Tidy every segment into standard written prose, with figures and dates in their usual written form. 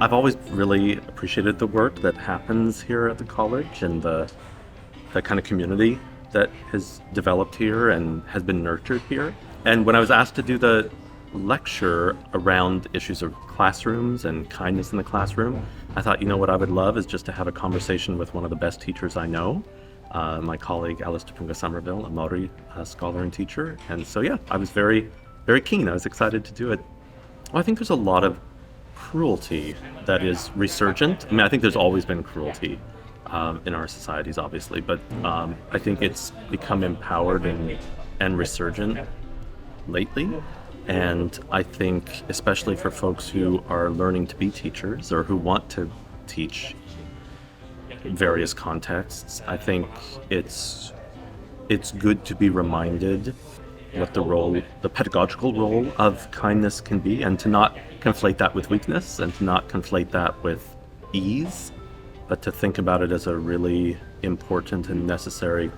I've always really appreciated the work that happens here at the college and the kind of community that has developed here and has been nurtured here. And when I was asked to do the lecture around issues of classrooms and kindness in the classroom, I thought, what I would love is just to have a conversation with one of the best teachers I know, my colleague Alice Punga Somerville, a Māori scholar and teacher. And so, I was very, very keen. I was excited to do it. Well, I think there's a lot of cruelty that is resurgent. I think there's always been cruelty in our societies, obviously, but I think it's become empowered and resurgent lately. And I think, especially for folks who are learning to be teachers or who want to teach in various contexts, I think it's good to be reminded what the pedagogical role of kindness can be, and to not conflate that with weakness and to not conflate that with ease, but to think about it as a really important and necessary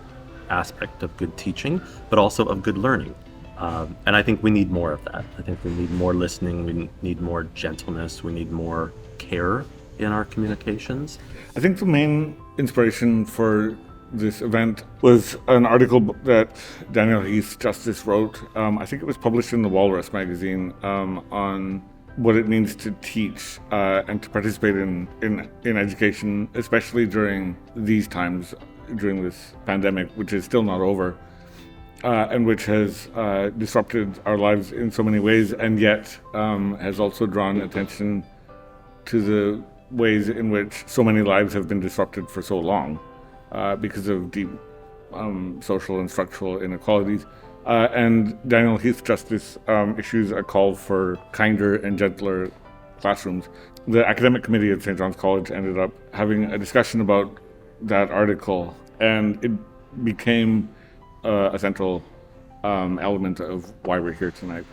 aspect of good teaching, but also of good learning. And I think we need more of that. I think we need more listening, we need more gentleness, we need more care in our communications. I think the main inspiration for this event was an article that Daniel Heath, Justice, wrote. I think it was published in the Walrus magazine on what it means to teach and to participate in education, especially during these times, during this pandemic, which is still not over, and which has disrupted our lives in so many ways, and yet has also drawn attention to the ways in which so many lives have been disrupted for so long because of deep social and structural inequalities. And Daniel Heath Justice issues a call for kinder and gentler classrooms. The academic committee at St. John's College ended up having a discussion about that article, and it became a central element of why we're here tonight.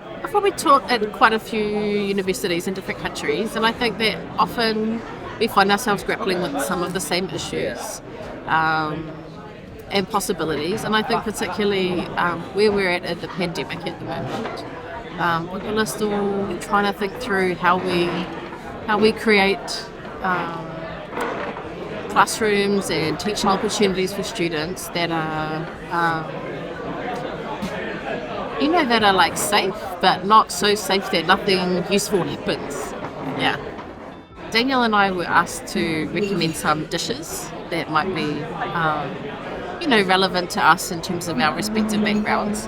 I've probably taught at quite a few universities in different countries, and I think that often we find ourselves grappling with some of the same issues and possibilities. And I think particularly where we're at the pandemic at the moment, people are still trying to think through how we create classrooms and teaching opportunities for students that are that are like safe, but not so safe that nothing useful happens. Yeah. Daniel and I were asked to recommend some dishes that might be, relevant to us in terms of our respective backgrounds.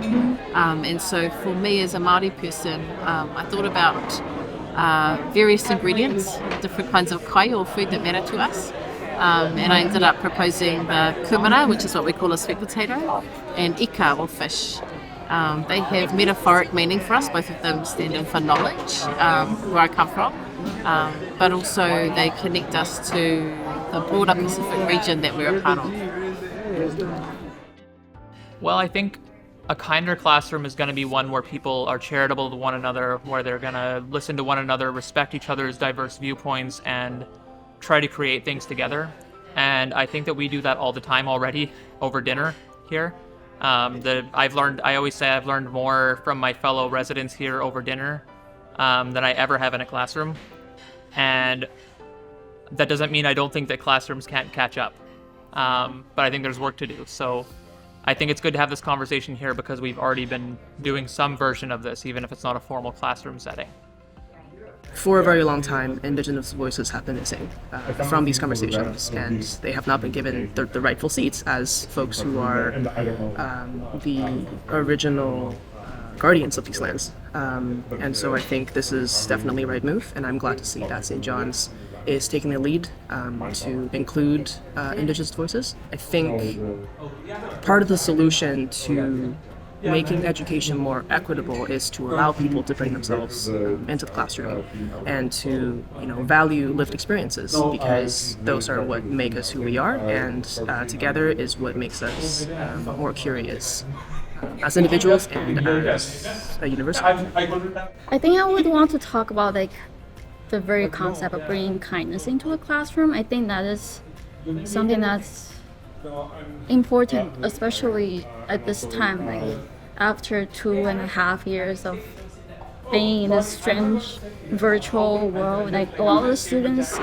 And so for me as a Māori person, I thought about various ingredients, different kinds of kai or food that matter to us. And I ended up proposing the kumara, which is what we call a sweet potato, and ika or fish. They have metaphoric meaning for us, both of them standing for knowledge, where I come from, but also they connect us to the broader Pacific region that we're a part of. Well, I think a kinder classroom is going to be one where people are charitable to one another, where they're going to listen to one another, respect each other's diverse viewpoints, and try to create things together. And I think that we do that all the time already over dinner here. I always say I've learned more from my fellow residents here over dinner than I ever have in a classroom. And that doesn't mean I don't think that classrooms can't catch up. But I think there's work to do. So I think it's good to have this conversation here because we've already been doing some version of this, even if it's not a formal classroom setting. For a very long time, Indigenous voices have been missing from these conversations, and they have not been given the rightful seats as folks who are the original guardians of these lands. And so I think this is definitely a right move, and I'm glad to see that St. John's is taking the lead to include Indigenous voices. I think part of the solution to making education more equitable is to allow people to bring themselves into the classroom and to value lived experiences, because those are what make us who we are, and together is what makes us more curious as individuals and as a university. I think I would want to talk about the very concept of bringing kindness into a classroom. I think that is something that's important, especially at this time, after 2.5 years of being in this strange virtual world. Like a lot of the students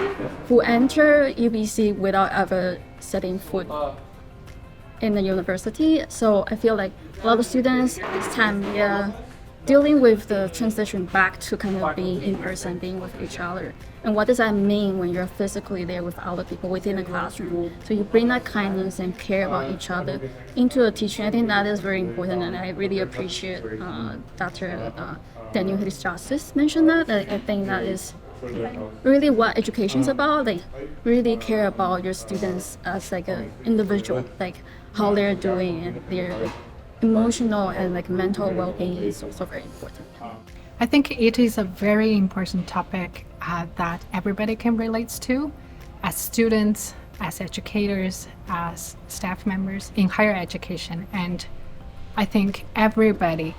who enter UBC without ever setting foot in the university. So I feel like a lot of students this time, dealing with the transition back to kind of being in person, being with each other. And what does that mean when you're physically there with other people within the classroom? So you bring that kindness and care about each other into the teaching. I think that is very important, and I really appreciate Dr. Daniel Heath Justice mentioned that. I think that is really what education is about. Like really care about your students as like an individual, like how they're doing and their emotional and like mental well-being is also very important. I think it is a very important topic that everybody can relate to, as students, as educators, as staff members in higher education. And I think everybody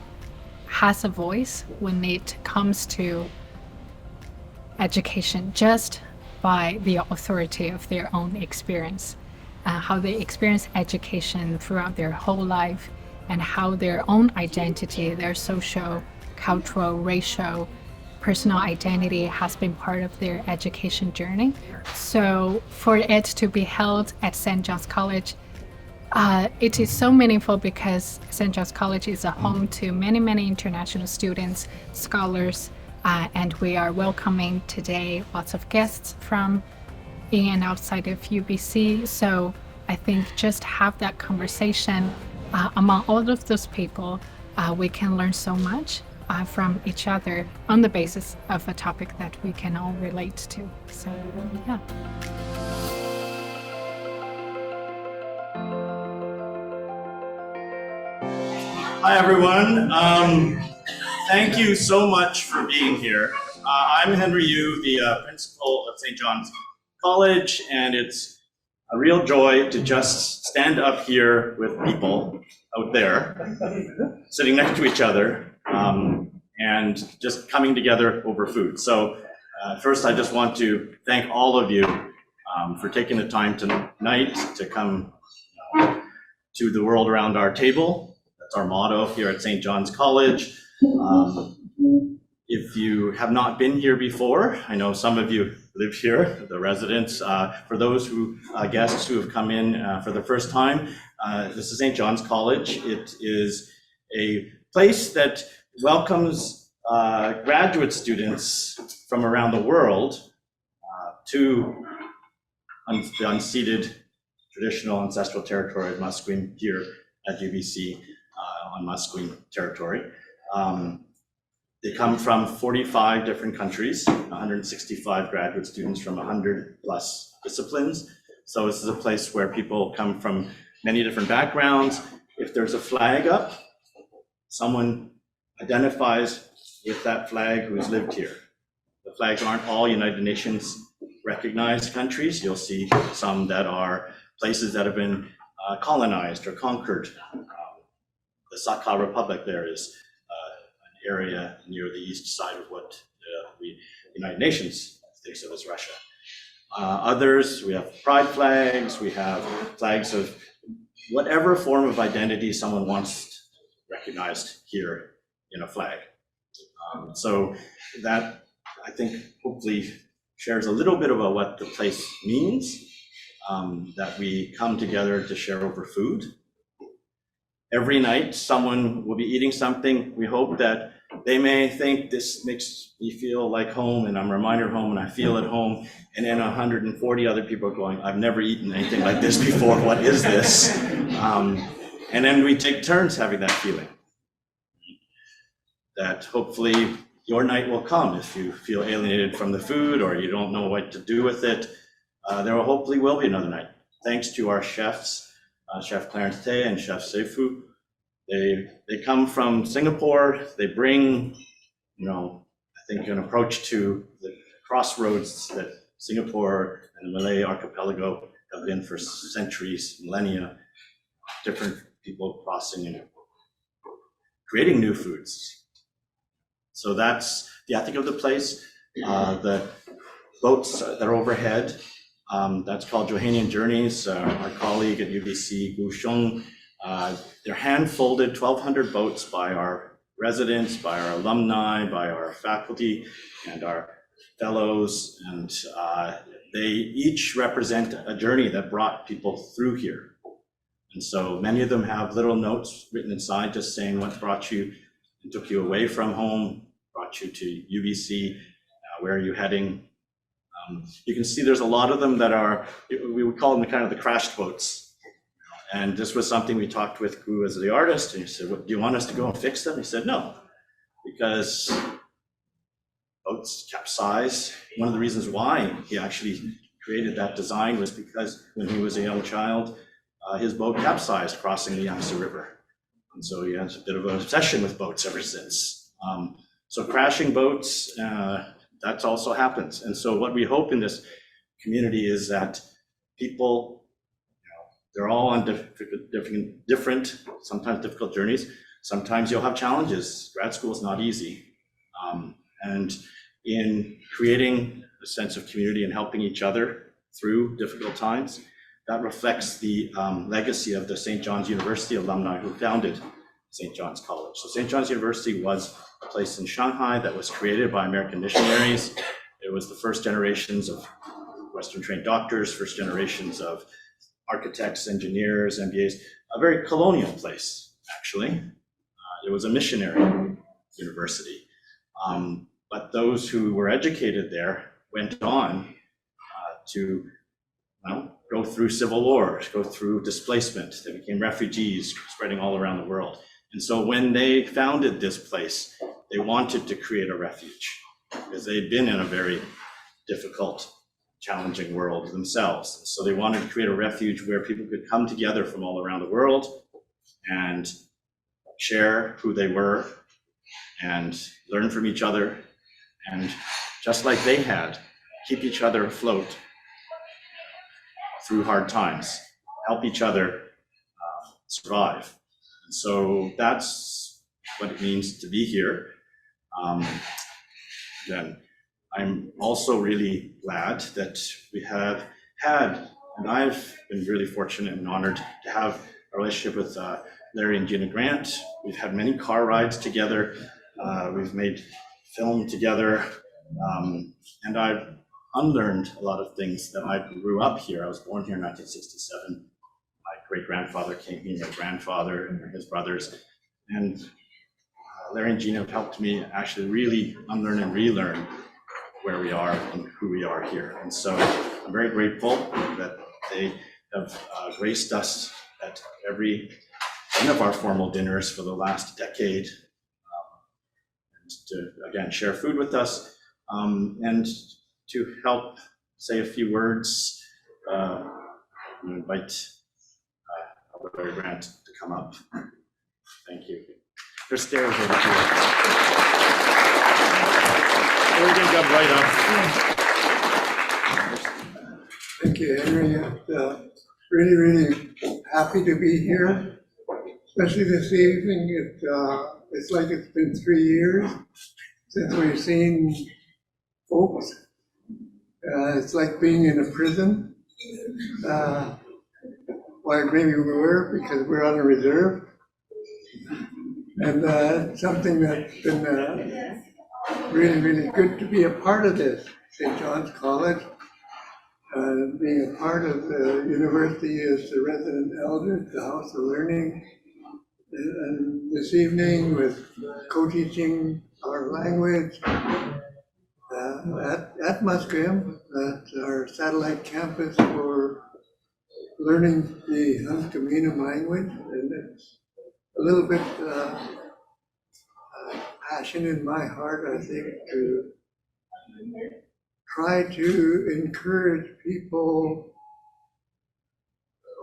has a voice when it comes to education just by the authority of their own experience, how they experience education throughout their whole life, and how their own identity, their social, cultural, racial, personal identity has been part of their education journey. So for it to be held at St. John's College, it is so meaningful because St. John's College is a home to many, many international students, scholars, and we are welcoming today lots of guests from in and outside of UBC. So I think just have that conversation among all of those people, we can learn so much from each other on the basis of a topic that we can all relate to. So, yeah. Hi, everyone. Thank you so much for being here. I'm Henry Yu, the principal of St. John's College, and it's a real joy to just stand up here with people out there, sitting next to each other, and just coming together over food. So first, I just want to thank all of you for taking the time tonight to come to the world around our table. That's our motto here at St. John's College. If you have not been here before, I know some of you live here, the residents. For those guests who have come in for the first time, this is St. John's College. It is a place that welcomes graduate students from around the world to the unceded traditional ancestral territory of Musqueam here at UBC on Musqueam territory. They come from 45 different countries, 165 graduate students from 100 plus disciplines. So this is a place where people come from many different backgrounds. If there's a flag up, someone identifies with that flag who's lived here. The flags aren't all United Nations recognized countries. You'll see some that are places that have been colonized or conquered. The Sakha Republic there is an area near the east side of what the United Nations thinks of as Russia. Others, we have pride flags, we have flags of whatever form of identity someone wants recognized here in a flag. So that, I think, hopefully shares a little bit about what the place means, that we come together to share over food. Every night, someone will be eating something. We hope that they may think this makes me feel like home, and I'm reminded of home, and I feel at home. And then 140 other people are going, I've never eaten anything like this before. What is this? And then we take turns having that feeling. That hopefully your night will come if you feel alienated from the food or you don't know what to do with it. There will hopefully will be another night. Thanks to our chefs, Chef Clarence Tay and Chef Seifu. They come from Singapore. They bring, I think, an approach to the crossroads that Singapore and the Malay archipelago have been for centuries, millennia. Different people crossing and creating new foods. So that's the ethic of the place. The boats that are overhead, that's called Johanian Journeys. Our colleague at UBC, Gu Xiong, they're hand-folded 1,200 boats by our residents, by our alumni, by our faculty and our fellows, and they each represent a journey that brought people through here. And so many of them have little notes written inside just saying what brought you and took you away from home, brought you to UBC, where are you heading? You can see there's a lot of them that are, we would call them kind of the crashed boats. And this was something we talked with Gu as the artist, and he said, "What, do you want us to go and fix them?" He said, "No, because boats capsize." One of the reasons why he actually created that design was because when he was a young child, his boat capsized crossing the Yangtze River. And so he has a bit of an obsession with boats ever since. So crashing boats, that also happens. And so what we hope in this community is that people, they're all on different, sometimes difficult journeys. Sometimes you'll have challenges. Grad school is not easy. And in creating a sense of community and helping each other through difficult times, that reflects the legacy of the St. John's University alumni who founded St. John's College. So St. John's University was a place in Shanghai that was created by American missionaries. It was the first generations of Western trained doctors, first generations of architects, engineers, MBAs, a very colonial place, actually. It was a missionary university. But those who were educated there went on to go through civil wars, go through displacement. They became refugees spreading all around the world. And so when they founded this place, they wanted to create a refuge because they'd been in a very difficult, challenging world themselves. So they wanted to create a refuge where people could come together from all around the world and share who they were and learn from each other. And just like they had, keep each other afloat through hard times, help each other survive. And so that's what it means to be here. Again, I'm also really glad that we have had, and I've been really fortunate and honored to have a relationship with Larry and Gina Grant. We've had many car rides together. We've made film together, and I've unlearned a lot of things that I grew up here. I was born here in 1967. My great-grandfather came here, my grandfather and his brothers. And Larry and Gina have helped me actually really unlearn and relearn where we are and who we are here. And so I'm very grateful that they have graced us at every one of our formal dinners for the last decade, and to, again, share food with us, and to help say a few words. I'm going to invite Larry Grant to come up. Thank you. There's stairs over here. Or we can jump right up. Thank you, Henry. Really, really happy to be here, especially this evening. It's like it's been 3 years since we've seen folks. It's like being in a prison. Well, maybe we were because we're on a reserve. And something that's been really, really good to be a part of this. St. John's College, being a part of the university as the resident elder, the House of Learning. And this evening with co-teaching our language at Musqueam, at our satellite campus for learning the Hunkaminam language. And it's a little bit passion in my heart, I think, to try to encourage people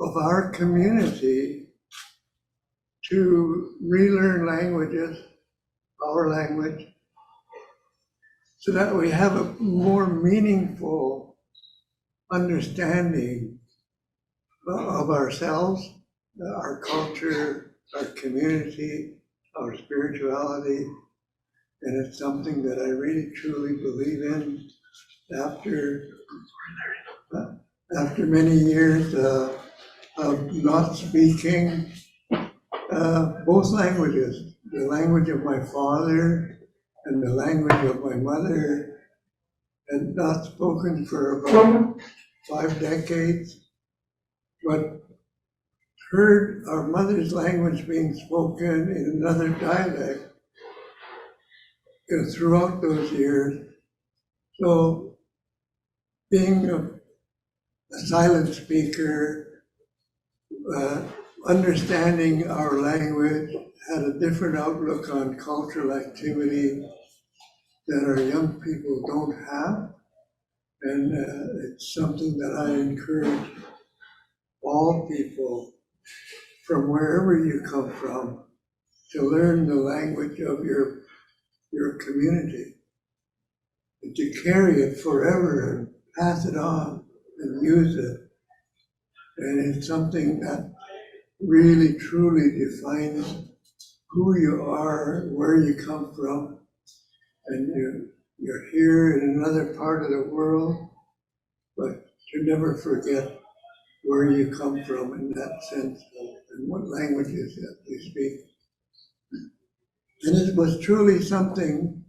of our community to relearn languages, our language, so that we have a more meaningful understanding of ourselves, our culture, our community, our spirituality. And it's something that I really truly believe in after many years of not speaking both languages, the language of my father and the language of my mother had not spoken for about 5 decades, but heard our mother's language being spoken in another dialect throughout those years. So being a silent speaker, understanding our language, had a different outlook on cultural activity that our young people don't have. And it's something that I encourage all people from wherever you come from to learn the language of your community, and to carry it forever and pass it on and use it. And it's something that really truly defines who you are, where you come from, and you're here in another part of the world, but to never forget where you come from in that sense, and what languages that you speak. And it was truly something,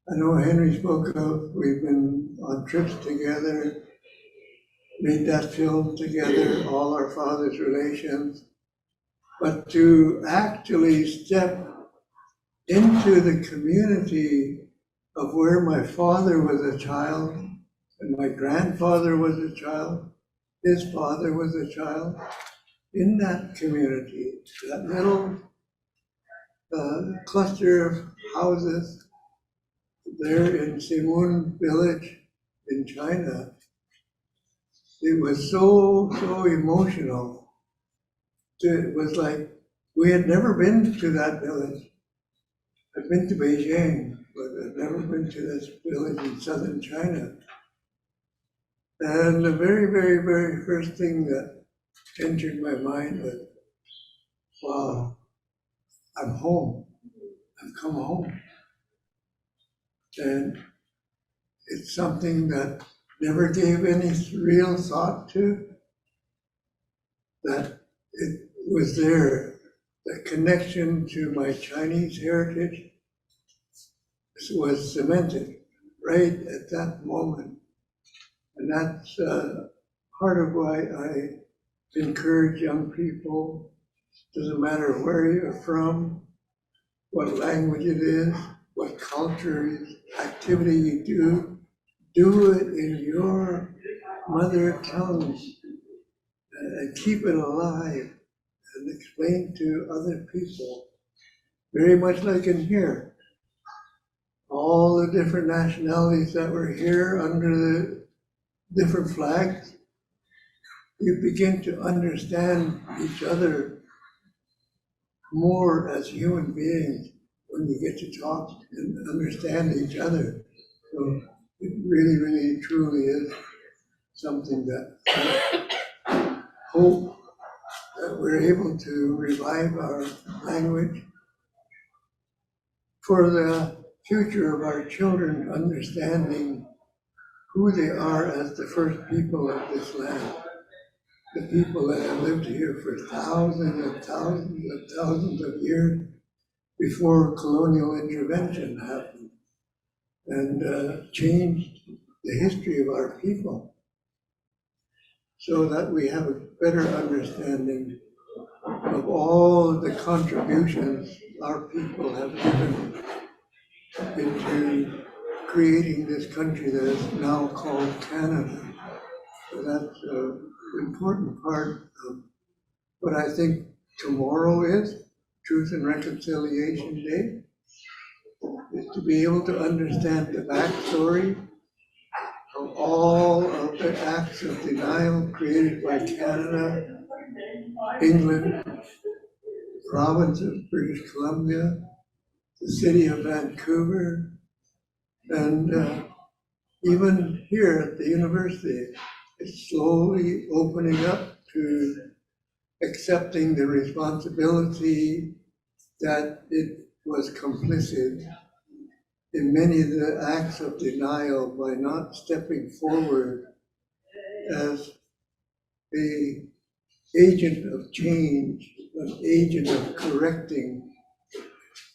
I know Henry spoke of, we've been on trips together, made that film together, all our father's relations, but to actually step into the community of where my father was a child, and my grandfather was a child, his father was a child, in that community, that little cluster of houses there in Simun village in China. It was so emotional. It was like, we had never been to that village. I've been to Beijing, but I've never been to this village in southern China. And the very, very, very first thing that entered my mind was, wow, I'm home. I've come home. And it's something that never gave any real thought to, that it was there. The connection to my Chinese heritage was cemented right at that moment. And that's part of why I encourage young people, doesn't matter where you're from, what language it is, what culture activity you do it in your mother tongue and keep it alive and explain to other people, very much like in here. All the different nationalities that were here under the different flags, you begin to understand each other more as human beings when you get to talk and understand each other. So it really, really, truly is something that I hope that we're able to revive our language for the future of our children, understanding who they are as the first people of this land, the people that have lived here for thousands and thousands and thousands of years before colonial intervention happened and changed the history of our people, so that we have a better understanding of all the contributions our people have given into creating this country that is now called Canada. So that's an important part of what I think tomorrow is, Truth and Reconciliation Day, is to be able to understand the backstory of all of the acts of denial created by Canada, England, the province of British Columbia, the city of Vancouver, and even here at the university, it's slowly opening up to accepting the responsibility that it was complicit in many of the acts of denial by not stepping forward as the agent of change, an agent of correcting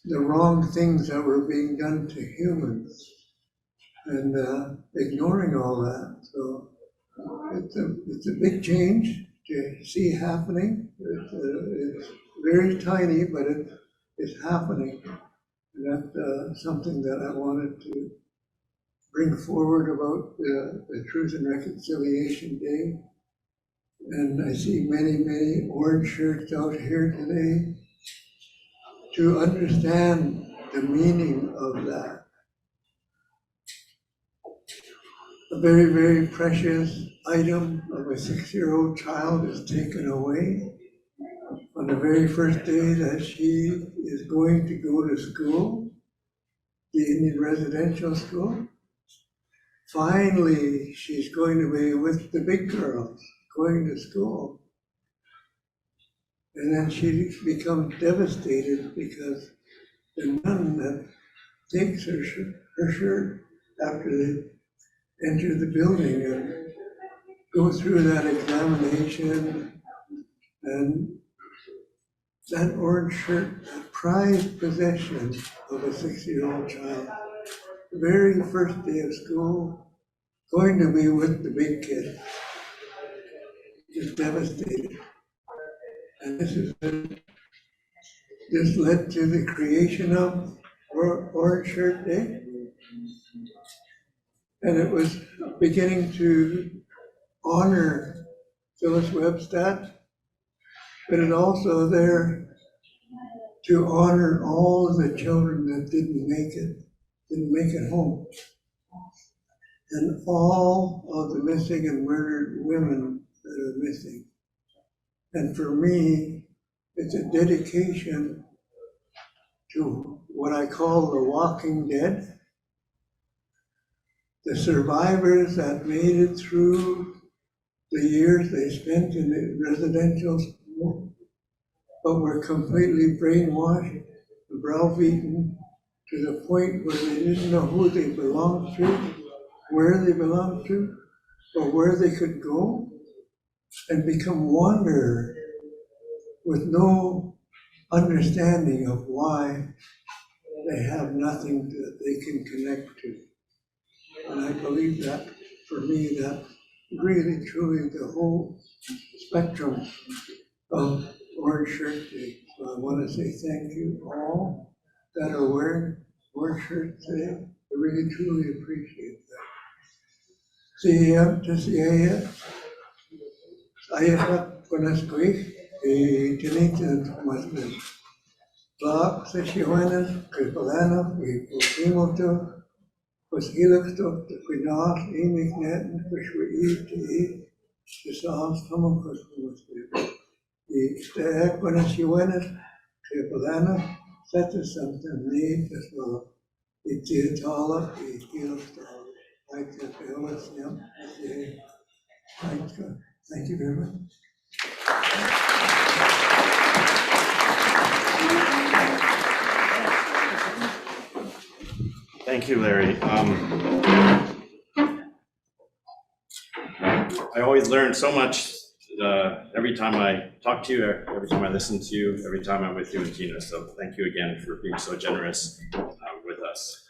the wrong things that were being done to humans and ignoring all that. So it's a big change to see happening. It's very tiny, but it's happening. And that's something that I wanted to bring forward about the Truth and Reconciliation Day. And I see many, many orange shirts out here today. To understand the meaning of that. A very, very precious item of a 6-year-old child is taken away on the very first day that she is going to go to school, the Indian residential school. Finally, she's going to be with the big girls going to school. And then she becomes devastated because the nun that takes her shirt after they enter the building and go through that examination, and that orange shirt, a prized possession of a 6-year-old child, the very first day of school, going to be with the big kids, is devastated. And this led to the creation of Orange Shirt Day. And it was beginning to honor Phyllis Webstad, but it also there to honor all of the children that didn't make it home. And all of the missing and murdered women that are missing. And for me, it's a dedication to what I call the walking dead, the survivors that made it through the years they spent in the residential school, but were completely brainwashed, browbeaten, to the point where they didn't know who they belonged to, where they belonged to, or where they could go, and become wanderers with no understanding of why they have nothing that they can connect to. And I believe that, for me, that really, truly the whole spectrum of Orange Shirt Day. So I want to say thank you all that are wearing orange shirts today. I really, truly appreciate that. Saya Konaskui, Tinitan Masman. Clark, Sessionas, Kripalana, Pimoto, was Helixto, the Quinas, Emic Netten, which were eat, the songs from a Christmas. The Equinasuenas, Kripalana, set us something need as well. It's a taller, it's Helixto, like the Ellis, thank you very much. Thank you, Larry. I always learn so much every time I talk to you, every time I listen to you, every time I'm with you and Tina. So thank you again for being so generous with us.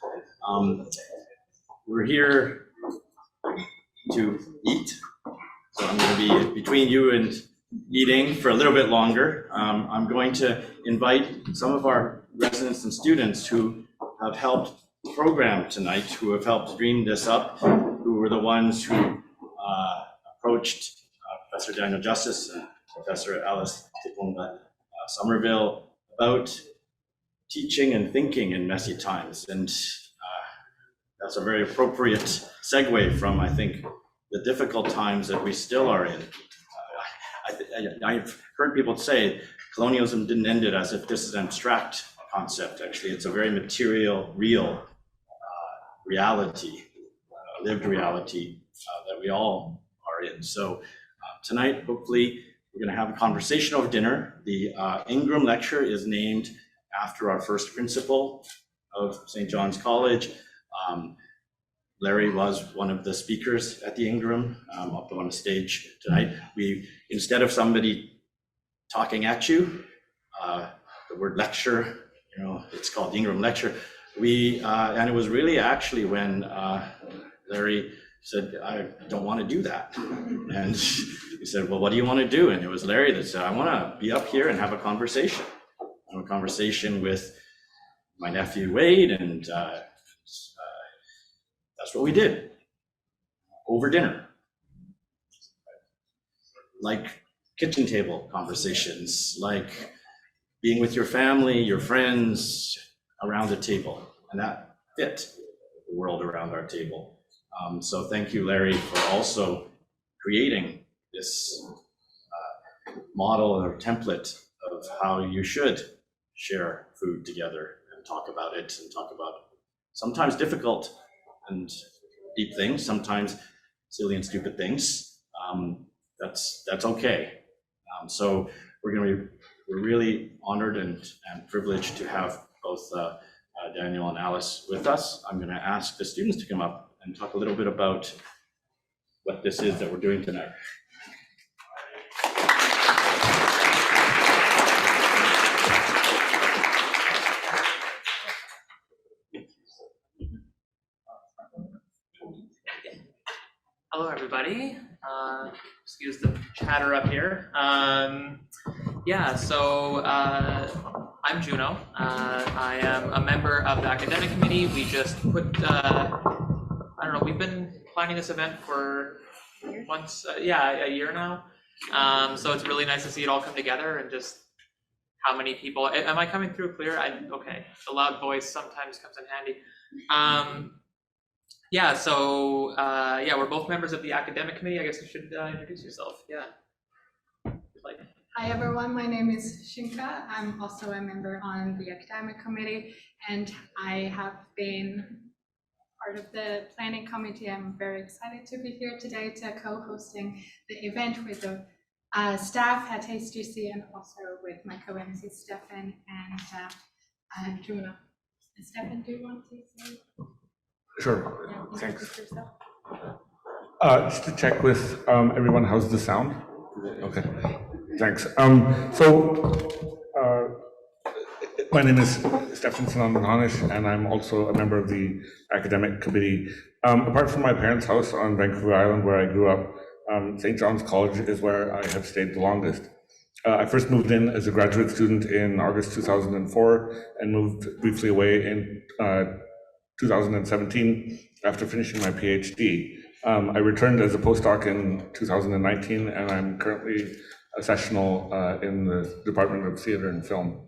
We're here to eat. So I'm going to be between you and eating for a little bit longer. I'm going to invite some of our residents and students who have helped program tonight, who have helped dream this up, who were the ones who approached Professor Daniel Justice and Professor Alice Punga Somerville about teaching and thinking in messy times. And that's a very appropriate segue from, I think, the difficult times that we still are in. I've heard people say colonialism didn't end it as if this is an abstract concept. Actually, it's a very material, real reality, lived reality that we all are in. So tonight, hopefully, we're going to have a conversation over dinner. The Ingram lecture is named after our first principal of St. John's College. Larry was one of the speakers at the Ingram up on the stage tonight. We, instead of somebody talking at you, the word lecture it's called the Ingram Lecture. And it was really actually when Larry said, I don't want to do that. And he said, well, what do you want to do? And it was Larry that said, I want to be up here and have a conversation. Have a conversation with my nephew Wade, and that's what we did over dinner. Like kitchen table conversations, like being with your family, your friends around the table, and that fit the world around our table. So thank you, Larry, for also creating this model or template of how you should share food together and talk about it, and talk about sometimes difficult and deep things, sometimes silly and stupid things. That's okay. So we're really honored and privileged to have both Daniel and Alice with us. I'm going to ask the students to come up and talk a little bit about what this is that we're doing tonight. Hello, everybody. Excuse the chatter up here. So I'm Juno. I am a member of the academic committee. We just put, we've been planning this event for a year now. So it's really nice to see it all come together, and just how many people. Am I coming through clear? Okay. The loud voice sometimes comes in handy. We're both members of the academic committee. I guess you should introduce yourself. Hi everyone, my name is Shinka. I'm also a member on the academic committee, and I have been part of the planning committee. I'm very excited to be here today to co-hosting the event with the staff at HGC, and also with my co-MC Stefan and Juno. Stefan, do you want to say? Sure, thanks. Just to check with everyone, how's the sound? Okay, thanks. My name is Stefan Sanandanish, and I'm also a member of the academic committee. Apart from my parents' house on Vancouver Island, where I grew up, St. John's College is where I have stayed the longest. I first moved in as a graduate student in August 2004 and moved briefly away in 2017 after finishing my PhD. I returned as a postdoc in 2019, and I'm currently a sessional in the Department of Theatre and Film.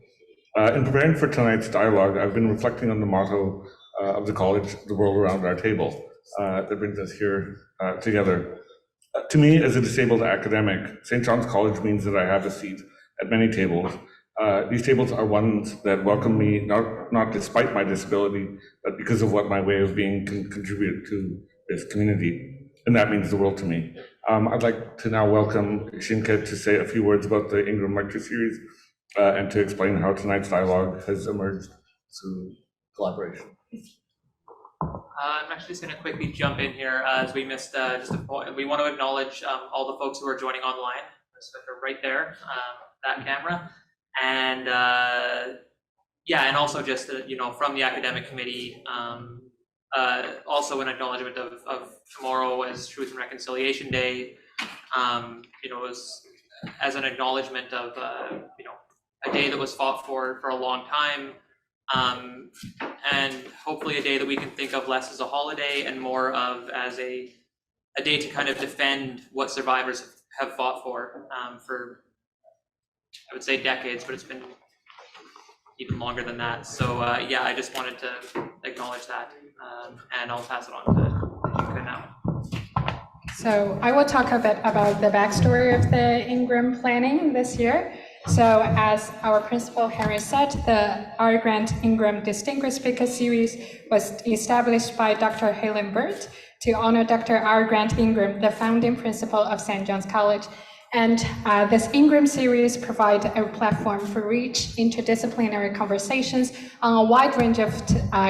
In preparing for tonight's dialogue, I've been reflecting on the motto of the college, the world around our table, that brings us here together. To me, as a disabled academic, St. John's College means that I have a seat at many tables. These tables are ones that welcome me, not despite my disability, but because of what my way of being can contribute to this community, and that means the world to me. I'd like to now welcome Shinka to say a few words about the Ingram Lecture Series and to explain how tonight's dialogue has emerged through collaboration. I'm actually just going to quickly jump in here as we missed just a point. We want to acknowledge all the folks who are joining online. So they're right there, that camera. And and also just from the academic committee, also an acknowledgement of tomorrow as Truth and Reconciliation Day. As an acknowledgement of a day that was fought for a long time, and hopefully a day that we can think of less as a holiday and more of as a day to kind of defend what survivors have fought for I would say decades, but it's been even longer than that. So I just wanted to acknowledge that, and I'll pass it on to Jinka now. So I will talk a bit about the backstory of the Ingram planning this year. So as our principal Harry said, the R. Grant Ingram Distinguished Speaker Series was established by Dr. Helen Burt to honor Dr. R. Grant Ingram, the founding principal of St. John's College, And this Ingram series provides a platform for rich interdisciplinary conversations on a wide range of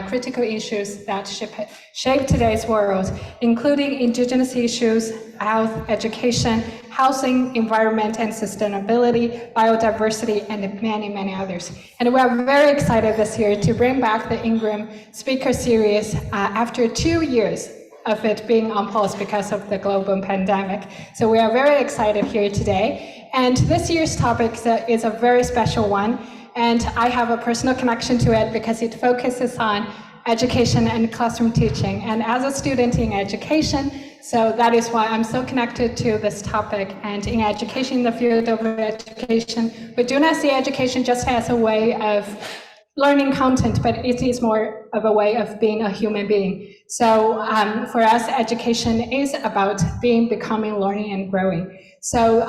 critical issues that shape today's world, including Indigenous issues, health, education, housing, environment and sustainability, biodiversity, and many, many others. And we are very excited this year to bring back the Ingram Speaker Series after 2 years of it being on pause because of the global pandemic. So we are very excited here today. And this year's topic is a very special one. And I have a personal connection to it because it focuses on education and classroom teaching. And as a student in education, so that is why I'm so connected to this topic. And in education, in the field of education, we do not see education just as a way of learning content, but it is more of a way of being a human being. So for us, education is about becoming, learning, and growing. So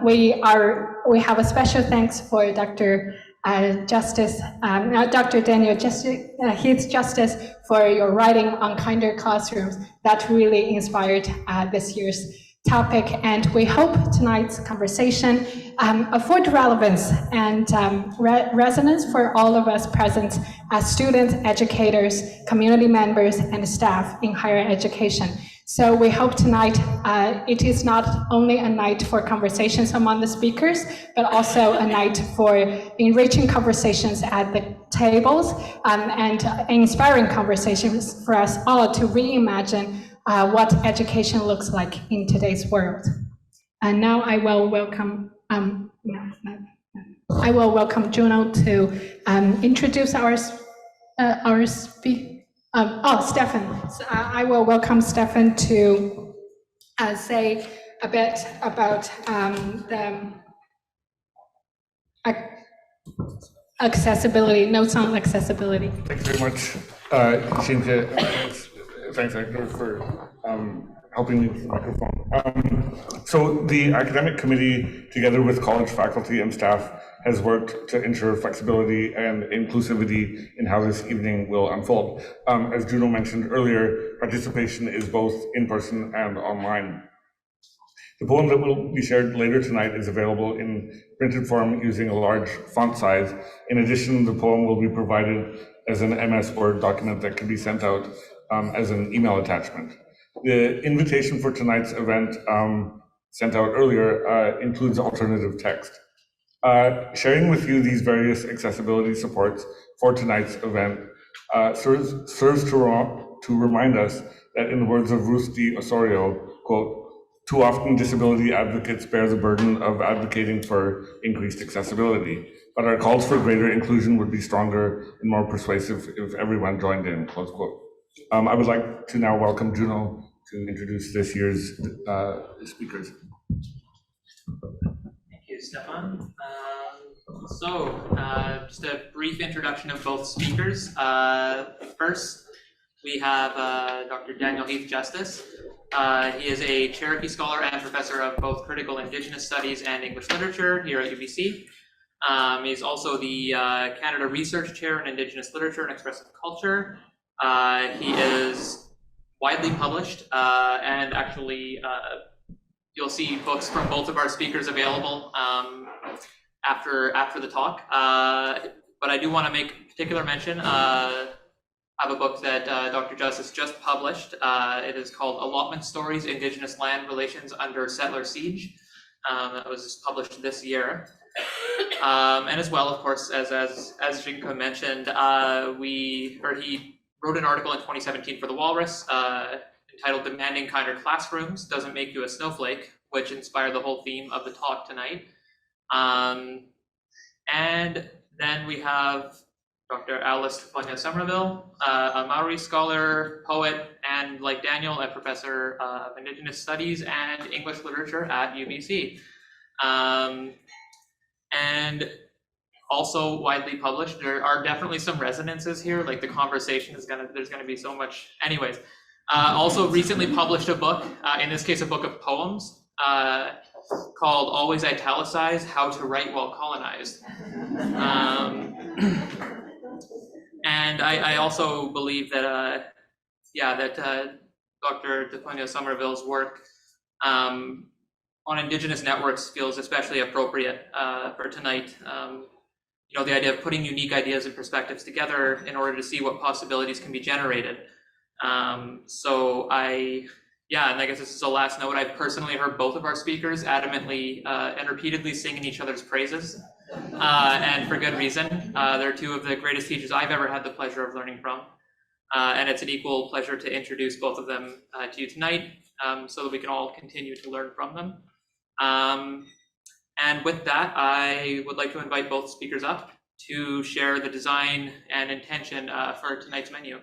we have a special thanks for Dr. Dr. Daniel Heath Justice for your writing on kinder classrooms. That really inspired this year's topic, and we hope tonight's conversation afford relevance and resonance for all of us present as students, educators, community members, and staff in higher education. So we hope tonight it is not only a night for conversations among the speakers, but also a night for enriching conversations at the tables and inspiring conversations for us all to reimagine what education looks like in today's world. And now I will welcome Juno to introduce our speaker. Stefan. So, I will welcome Stefan to say a bit about the accessibility, notes on accessibility. Thanks very much, Shinka. Thanks, Hector, for helping me with the microphone. So the academic committee, together with college faculty and staff, has worked to ensure flexibility and inclusivity in how this evening will unfold. As Juno mentioned earlier, participation is both in person and online. The poem that will be shared later tonight is available in printed form using a large font size. In addition, the poem will be provided as an MS Word document that can be sent out as an email attachment. The invitation for tonight's event sent out earlier includes alternative text. Sharing with you these various accessibility supports for tonight's event serves to remind us that, in the words of Ruth D. Osorio, quote, "Too often disability advocates bear the burden of advocating for increased accessibility, but our calls for greater inclusion would be stronger and more persuasive if everyone joined in," close quote. I would like to now welcome Juno to introduce this year's speakers. Thank you, Stefan. Just a brief introduction of both speakers. First, we have Dr. Daniel Heath Justice. He is a Cherokee scholar and professor of both critical Indigenous studies and English literature here at UBC. He's also the Canada Research Chair in Indigenous Literature and Expressive Culture. He is widely published, and actually you'll see books from both of our speakers available after the talk. But I do want to make particular mention of a book that Dr. Justice just published. It is called Allotment Stories, Indigenous Land Relations Under Settler Siege. That was published this year. And as well, of course, as Jinka mentioned, he wrote an article in 2017 for The Walrus entitled "Demanding Kinder Classrooms Doesn't Make You a Snowflake," which inspired the whole theme of the talk tonight. And then we have Dr. Alice Punga Somerville, a Māori scholar, poet, and like Daniel, a professor of Indigenous Studies and English Literature at UBC. And also widely published. There are definitely some resonances here, like the conversation there's gonna be so much. Anyways, also recently published a book, in this case a book of poems, called Always Italicized, How to Write While Colonized. And I also believe that, Dr. Deponia Somerville's work on Indigenous networks feels especially appropriate for tonight. You know, the idea of putting unique ideas and perspectives together in order to see what possibilities can be generated. So and I guess this is a last note, I've personally heard both of our speakers adamantly and repeatedly singing each other's praises, and for good reason. They're two of the greatest teachers I've ever had the pleasure of learning from. And it's an equal pleasure to introduce both of them to you tonight, so that we can all continue to learn from them. And with that, I would like to invite both speakers up to share the design and intention for tonight's menu.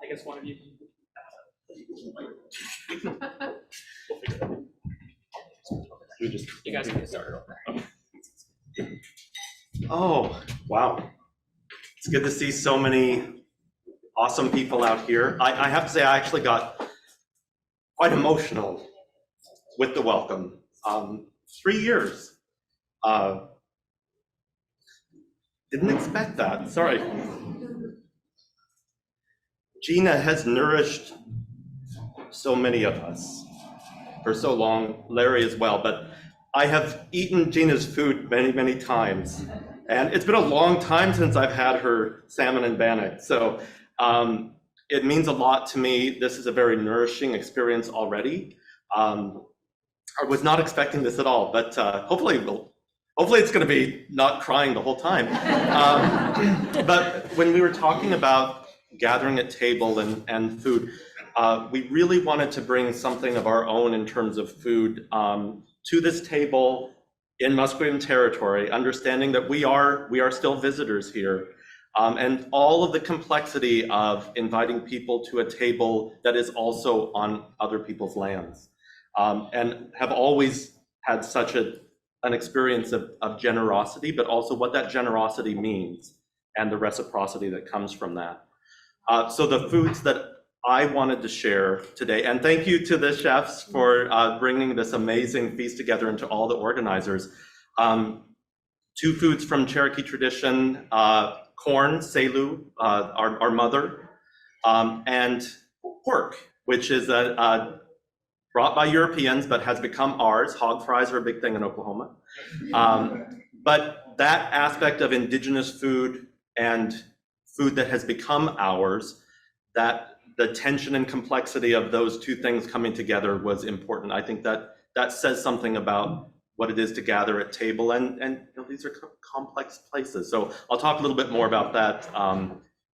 I guess one of you can. You guys can get started. Oh, wow. It's good to see so many awesome people out here. I have to say, I actually got quite emotional with the welcome. 3 years. Didn't expect that, sorry. Gina has nourished so many of us for so long, Larry as well, but I have eaten Gina's food many, many times. And it's been a long time since I've had her salmon and bannock. So it means a lot to me. This is a very nourishing experience already. I was not expecting this at all, but hopefully it's gonna be not crying the whole time. But when we were talking about gathering at table and food, we really wanted to bring something of our own in terms of food to this table in Musqueam territory, understanding that we are still visitors here, and all of the complexity of inviting people to a table that is also on other people's lands, and have always had such an experience of generosity, but also what that generosity means and the reciprocity that comes from that. So the foods that I wanted to share today, and thank you to the chefs for bringing this amazing feast together, and to all the organizers. 2 foods from Cherokee tradition, corn, selu, our mother, and pork, which is brought by Europeans but has become ours. Hog fries are a big thing in Oklahoma. But that aspect of Indigenous food and food that has become ours, that the tension and complexity of those 2 things coming together was important. I think that says something about what it is to gather at table, and you know, these are complex places. So I'll talk a little bit more about that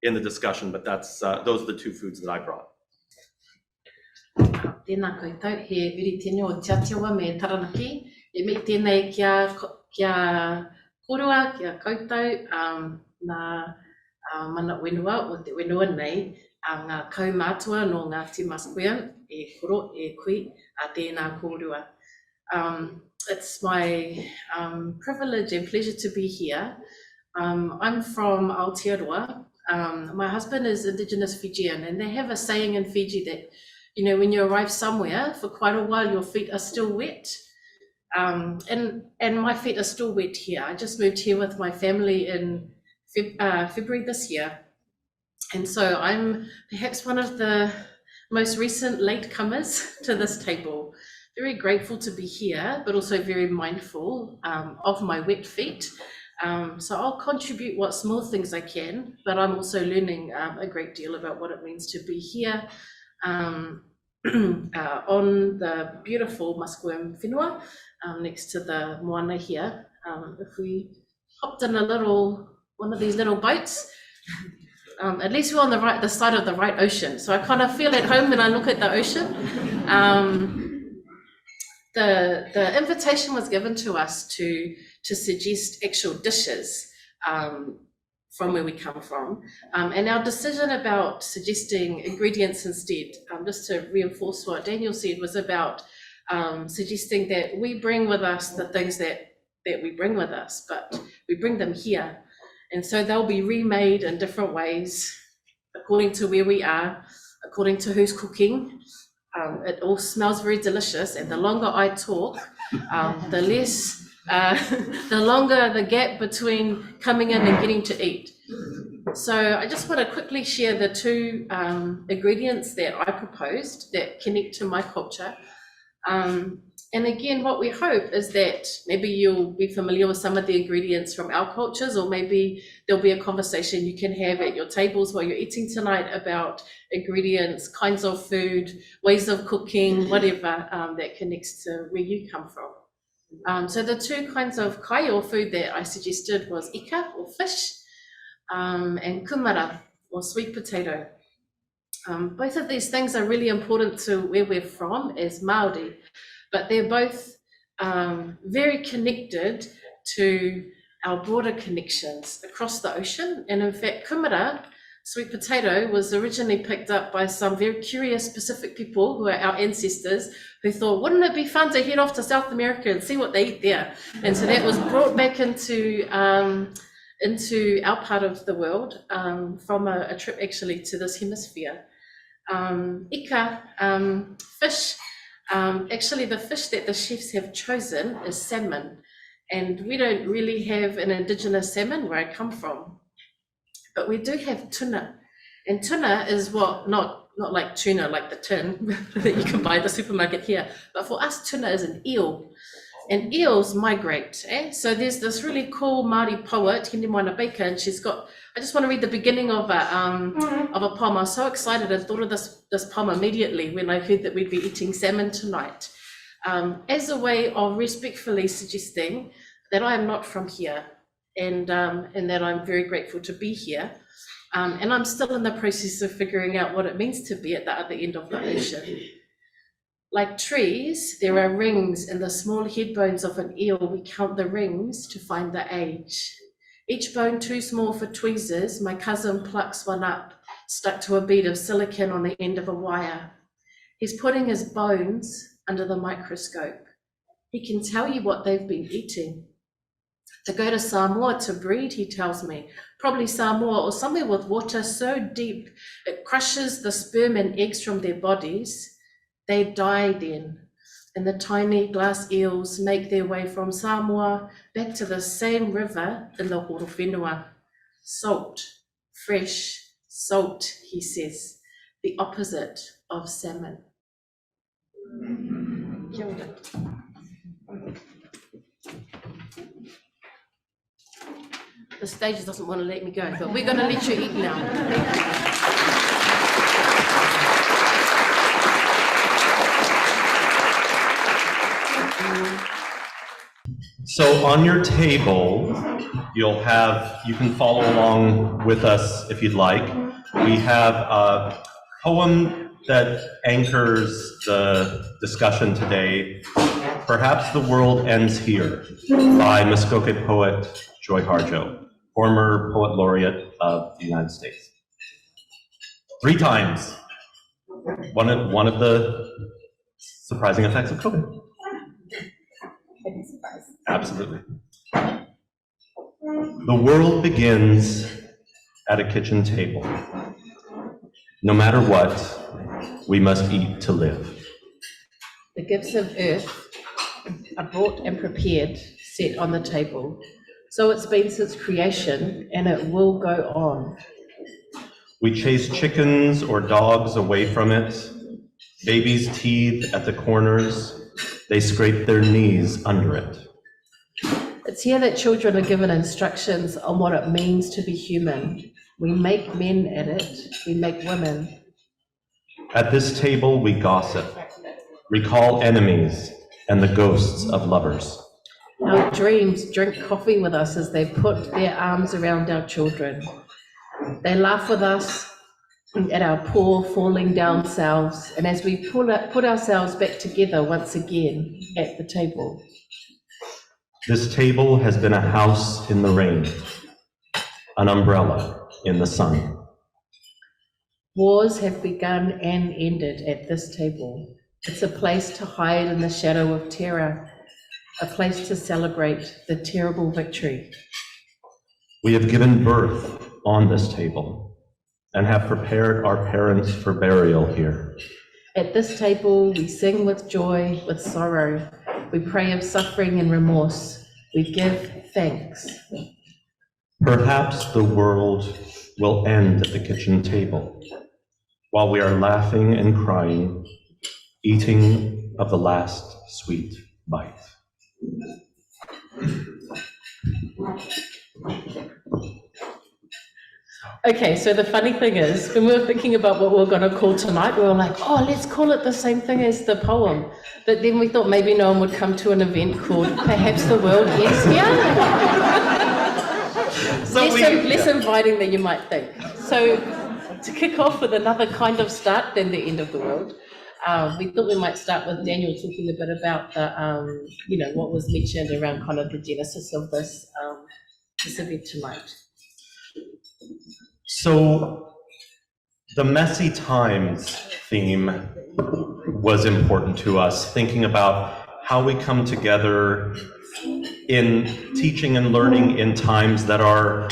in the discussion, but that's those are the 2 foods that I brought. Tēnā koutou, he uri tēnei o te atiawa me taranaki. E me tēnei kia korua, kia koutou, nā mana wenua o te wenua nei, ngā kaumātua no ngā te Musqueam, e koro, e kui, a tēnā kōrua. It's my privilege and pleasure to be here. I'm from Aotearoa. My husband is Indigenous Fijian, and they have a saying in Fiji that, you know, when you arrive somewhere, for quite a while, your feet are still wet. And my feet are still wet here. I just moved here with my family in February this year. And so I'm perhaps one of the most recent latecomers to this table. Very grateful to be here, but also very mindful of my wet feet. So I'll contribute what small things I can, but I'm also learning a great deal about what it means to be here on the beautiful Musqueam whenua next to the moana here. If we hopped in one of these little boats, at least we're on the side of the right ocean. So I kind of feel at home when I look at the ocean. The invitation was given to us to suggest actual dishes from where we come from. And our decision about suggesting ingredients instead, just to reinforce what Daniel said, was about suggesting that we bring with us the things that we bring with us, but we bring them here. And so they'll be remade in different ways, according to where we are, according to who's cooking, It all smells very delicious, and the longer I talk, the less, the longer the gap between coming in and getting to eat. So I just want to quickly share the two ingredients that I proposed that connect to my culture. And again, what we hope is that maybe you'll be familiar with some of the ingredients from our cultures, or maybe there'll be a conversation you can have at your tables while you're eating tonight about ingredients, kinds of food, ways of cooking, whatever that connects to where you come from. So the two kinds of kai or food that I suggested was ika or fish, and kumara or sweet potato. Both of these things are really important to where we're from as Māori, but they're both very connected to our broader connections across the ocean. And in fact, kumara, sweet potato, was originally picked up by some very curious Pacific people who are our ancestors, who thought, wouldn't it be fun to head off to South America and see what they eat there? And so that was brought back into our part of the world from a trip actually to this hemisphere. Ika, fish. Actually, the fish that the chefs have chosen is salmon, and we don't really have an indigenous salmon where I come from, but we do have tuna, and tuna is not like tuna like the tin that you can buy at the supermarket here, but for us tuna is an eel, and eels migrate. So there's this really cool Māori poet, Hene Moana Baker, and she's got, I just want to read the beginning of a poem. I was so excited, I thought of this poem immediately when I heard that we'd be eating salmon tonight, as a way of respectfully suggesting that I am not from here, and that I'm very grateful to be here, and I'm still in the process of figuring out what it means to be at the other end of the ocean. Like trees, there are rings in the small head bones of an eel. We count the rings to find the age. Each bone too small for tweezers, my cousin plucks one up, stuck to a bead of silicone on the end of a wire. He's putting his bones under the microscope. He can tell you what they've been eating. They go to Samoa to breed, he tells me, probably Samoa or somewhere with water so deep it crushes the sperm and eggs from their bodies. They die then, and the tiny glass eels make their way from Samoa back to the same river in the Horowhenua. Salt, fresh salt, he says, the opposite of salmon. Kia ora. The stage doesn't want to let me go, but we're going to let you eat now. So on your table, you can follow along with us if you'd like. We have a poem that anchors the discussion today, Perhaps the World Ends Here, by Muskoka poet Joy Harjo, former poet laureate of the United States. 3 times. One of the surprising effects of COVID. Absolutely. The world begins at a kitchen table. No matter what, we must eat to live. The gifts of earth are brought and prepared, set on the table. So it's been since creation, and it will go on. We chase chickens or dogs away from it. Babies teethe at the corners. They scrape their knees under it. It's here that children are given instructions on what it means to be human. We make men at it, we make women. At this table, we gossip, recall enemies and the ghosts of lovers. Our dreams drink coffee with us as they put their arms around our children. They laugh with us at our poor falling down selves, and as we put ourselves back together once again at the table. This table has been a house in the rain, an umbrella in the sun. Wars have begun and ended at this table. It's a place to hide in the shadow of terror, a place to celebrate the terrible victory. We have given birth on this table and have prepared our parents for burial here. At this table, we sing with joy, with sorrow. We pray of suffering and remorse. We give thanks. Perhaps the world will end at the kitchen table, while we are laughing and crying, eating of the last sweet bite. Okay, so the funny thing is, when we were thinking about what we were going to call tonight, we were like, oh, let's call it the same thing as the poem. But then we thought maybe no one would come to an event called Perhaps the World Ends Here. Less inviting than you might think. So to kick off with another kind of start than the end of the world, we thought we might start with Daniel talking a bit about the, what was mentioned around kind of the genesis of this event tonight. So the messy times theme was important to us, thinking about how we come together in teaching and learning in times that are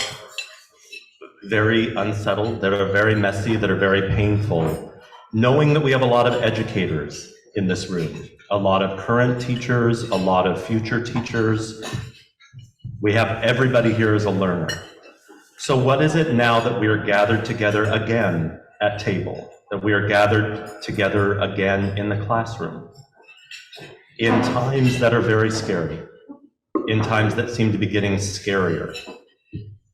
very unsettled, that are very messy, that are very painful, knowing that we have a lot of educators in this room, a lot of current teachers, a lot of future teachers. We have everybody here as a learner. So what is it now that we are gathered together again at table, that we are gathered together again in the classroom, in times that are very scary, in times that seem to be getting scarier?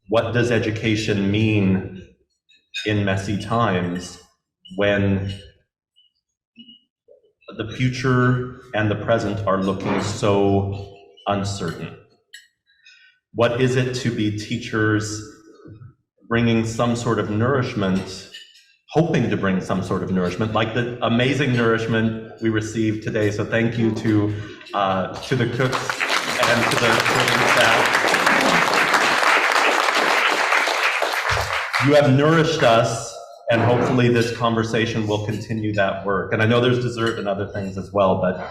What does education mean in messy times when the future and the present are looking so uncertain? What is it to be teachers bringing some sort of nourishment, hoping to bring some sort of nourishment, like the amazing nourishment we received today? So thank you to the cooks and to the serving staff. You have nourished us, and hopefully this conversation will continue that work. And I know there's dessert and other things as well, but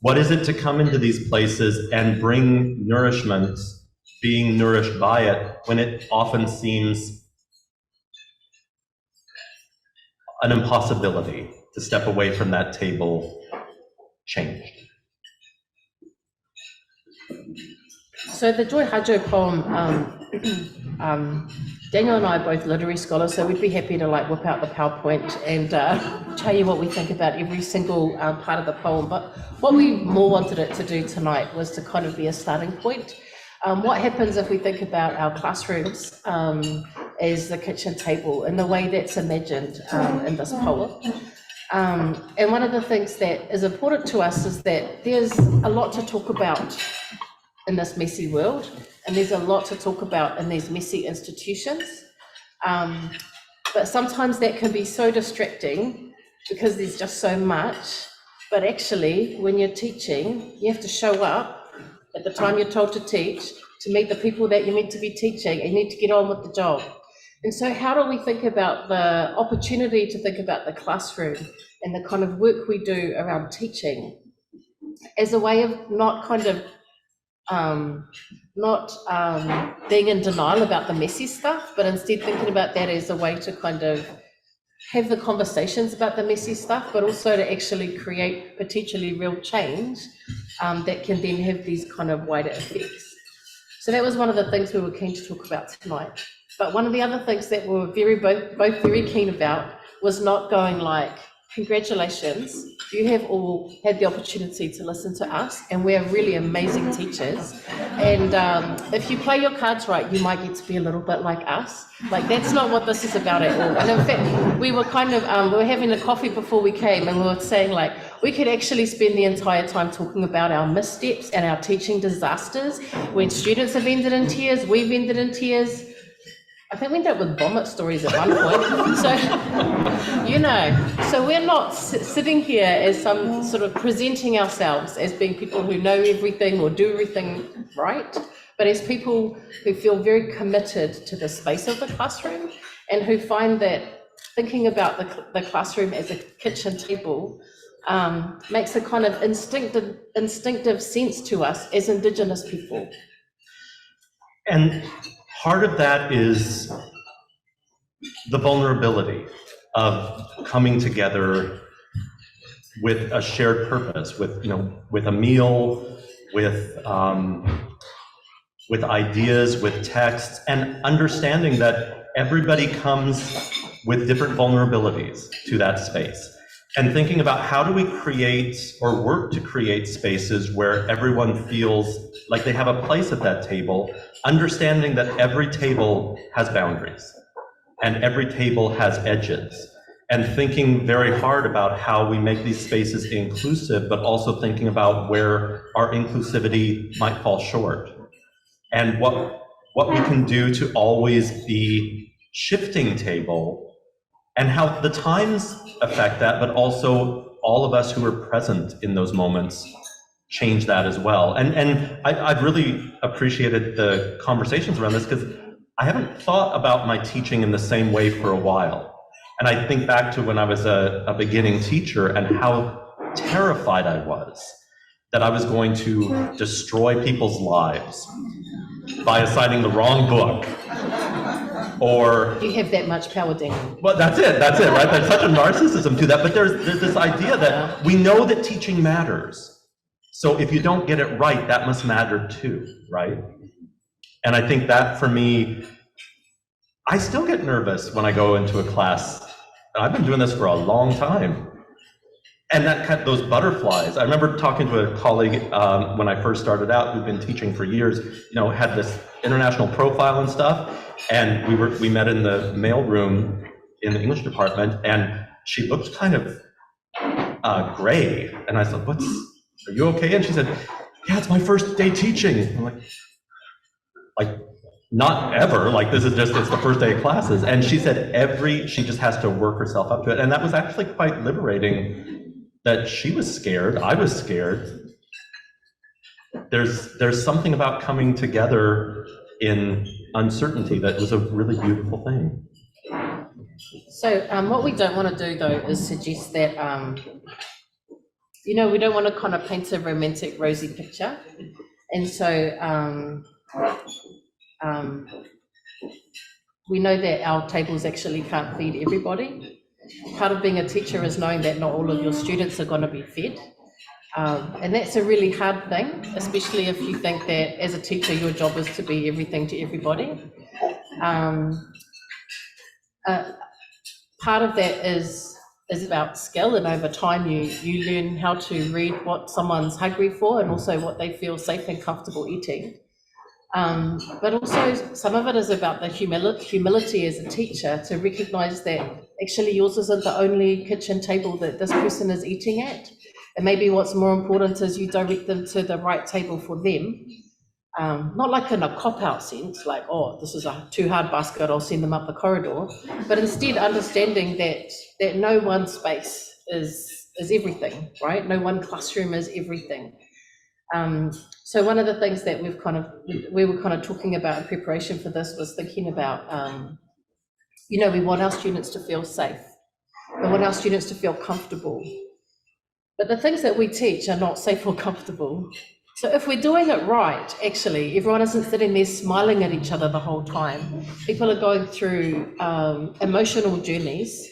what is it to come into these places and bring nourishment, being nourished by it, when it often seems an impossibility to step away from that table changed? So the Joy Hajo poem, Daniel and I are both literary scholars, so we'd be happy to whip out the PowerPoint and tell you what we think about every single part of the poem. But what we more wanted it to do tonight was to kind of be a starting point. What happens if we think about our classrooms as the kitchen table in the way that's imagined in this poem? And one of the things that is important to us is that there's a lot to talk about in this messy world, and there's a lot to talk about in these messy institutions. But sometimes that can be so distracting because there's just so much. But actually, when you're teaching, you have to show up at the time you're told to teach, to meet the people that you're meant to be teaching, and you need to get on with the job. And so how do we think about the opportunity to think about the classroom and the kind of work we do around teaching as a way of not being in denial about the messy stuff, but instead thinking about that as a way to kind of have the conversations about the messy stuff, but also to actually create potentially real change that can then have these kind of wider effects. So that was one of the things we were keen to talk about tonight. But one of the other things that we were both very keen about was not going like, congratulations, you have all had the opportunity to listen to us, and we're really amazing teachers. And if you play your cards right, you might get to be a little bit like us. Like, that's not what this is about at all. And in fact, we were kind of, we were having a coffee before we came, and we were saying like, we could actually spend the entire time talking about our missteps and our teaching disasters. When students have ended in tears, we've ended in tears. I think we ended up with vomit stories at one point. So, so we're not sitting here as some sort of presenting ourselves as being people who know everything or do everything right, but as people who feel very committed to the space of the classroom and who find that thinking about the classroom as a kitchen table makes a kind of instinctive sense to us as Indigenous people. And part of that is the vulnerability of coming together with a shared purpose, with, with a meal, with ideas, with texts, and understanding that everybody comes with different vulnerabilities to that space. And thinking about how do we create or work to create spaces where everyone feels like they have a place at that table, understanding that every table has boundaries and every table has edges, and thinking very hard about how we make these spaces inclusive, but also thinking about where our inclusivity might fall short, and what we can do to always be shifting table, and how the times affect that, but also all of us who are present in those moments change that as well. And I've really appreciated the conversations around this, because I haven't thought about my teaching in the same way for a while. And I think back to when I was a beginning teacher and how terrified I was that I was going to destroy people's lives by assigning the wrong book. Or You have that much power, Daniel. well, that's it, right? There's such a narcissism to that, but there's this idea that we know that teaching matters. So if you don't get it right, that must matter too, right? And I think that for me, I still get nervous when I go into a class. I've been doing this for a long time. And that those butterflies. I remember talking to a colleague when I first started out, who'd been teaching for years, had this international profile and stuff. And we met in the mailroom in the English department, and she looked kind of gray. And I said, are you okay? And she said, yeah, it's my first day teaching. I'm like, not ever, it's the first day of classes. And she said she just has to work herself up to it. And that was actually quite liberating, that she was scared, I was scared. There's something about coming together in uncertainty that was a really beautiful thing. So what we don't want to do, though, is suggest that, we don't want to kind of paint a romantic, rosy picture. And so we know that our tables actually can't feed everybody. Part of being a teacher is knowing that not all of your students are going to be fed. And that's a really hard thing, especially if you think that as a teacher, your job is to be everything to everybody. Part of that is about skill, and over time you learn how to read what someone's hungry for and also what they feel safe and comfortable eating. But also some of it is about the humility as a teacher to recognize that actually yours isn't the only kitchen table that this person is eating at. And maybe what's more important is you direct them to the right table for them. Not like in a cop-out sense, like, oh, this is a too hard basket, I'll send them up the corridor. But instead understanding that no one space is everything, right? No one classroom is everything. So one of the things that we were kind of talking about in preparation for this was thinking about, we want our students to feel safe. We want our students to feel comfortable. But the things that we teach are not safe or comfortable. So if we're doing it right, actually, everyone isn't sitting there smiling at each other the whole time. People are going through emotional journeys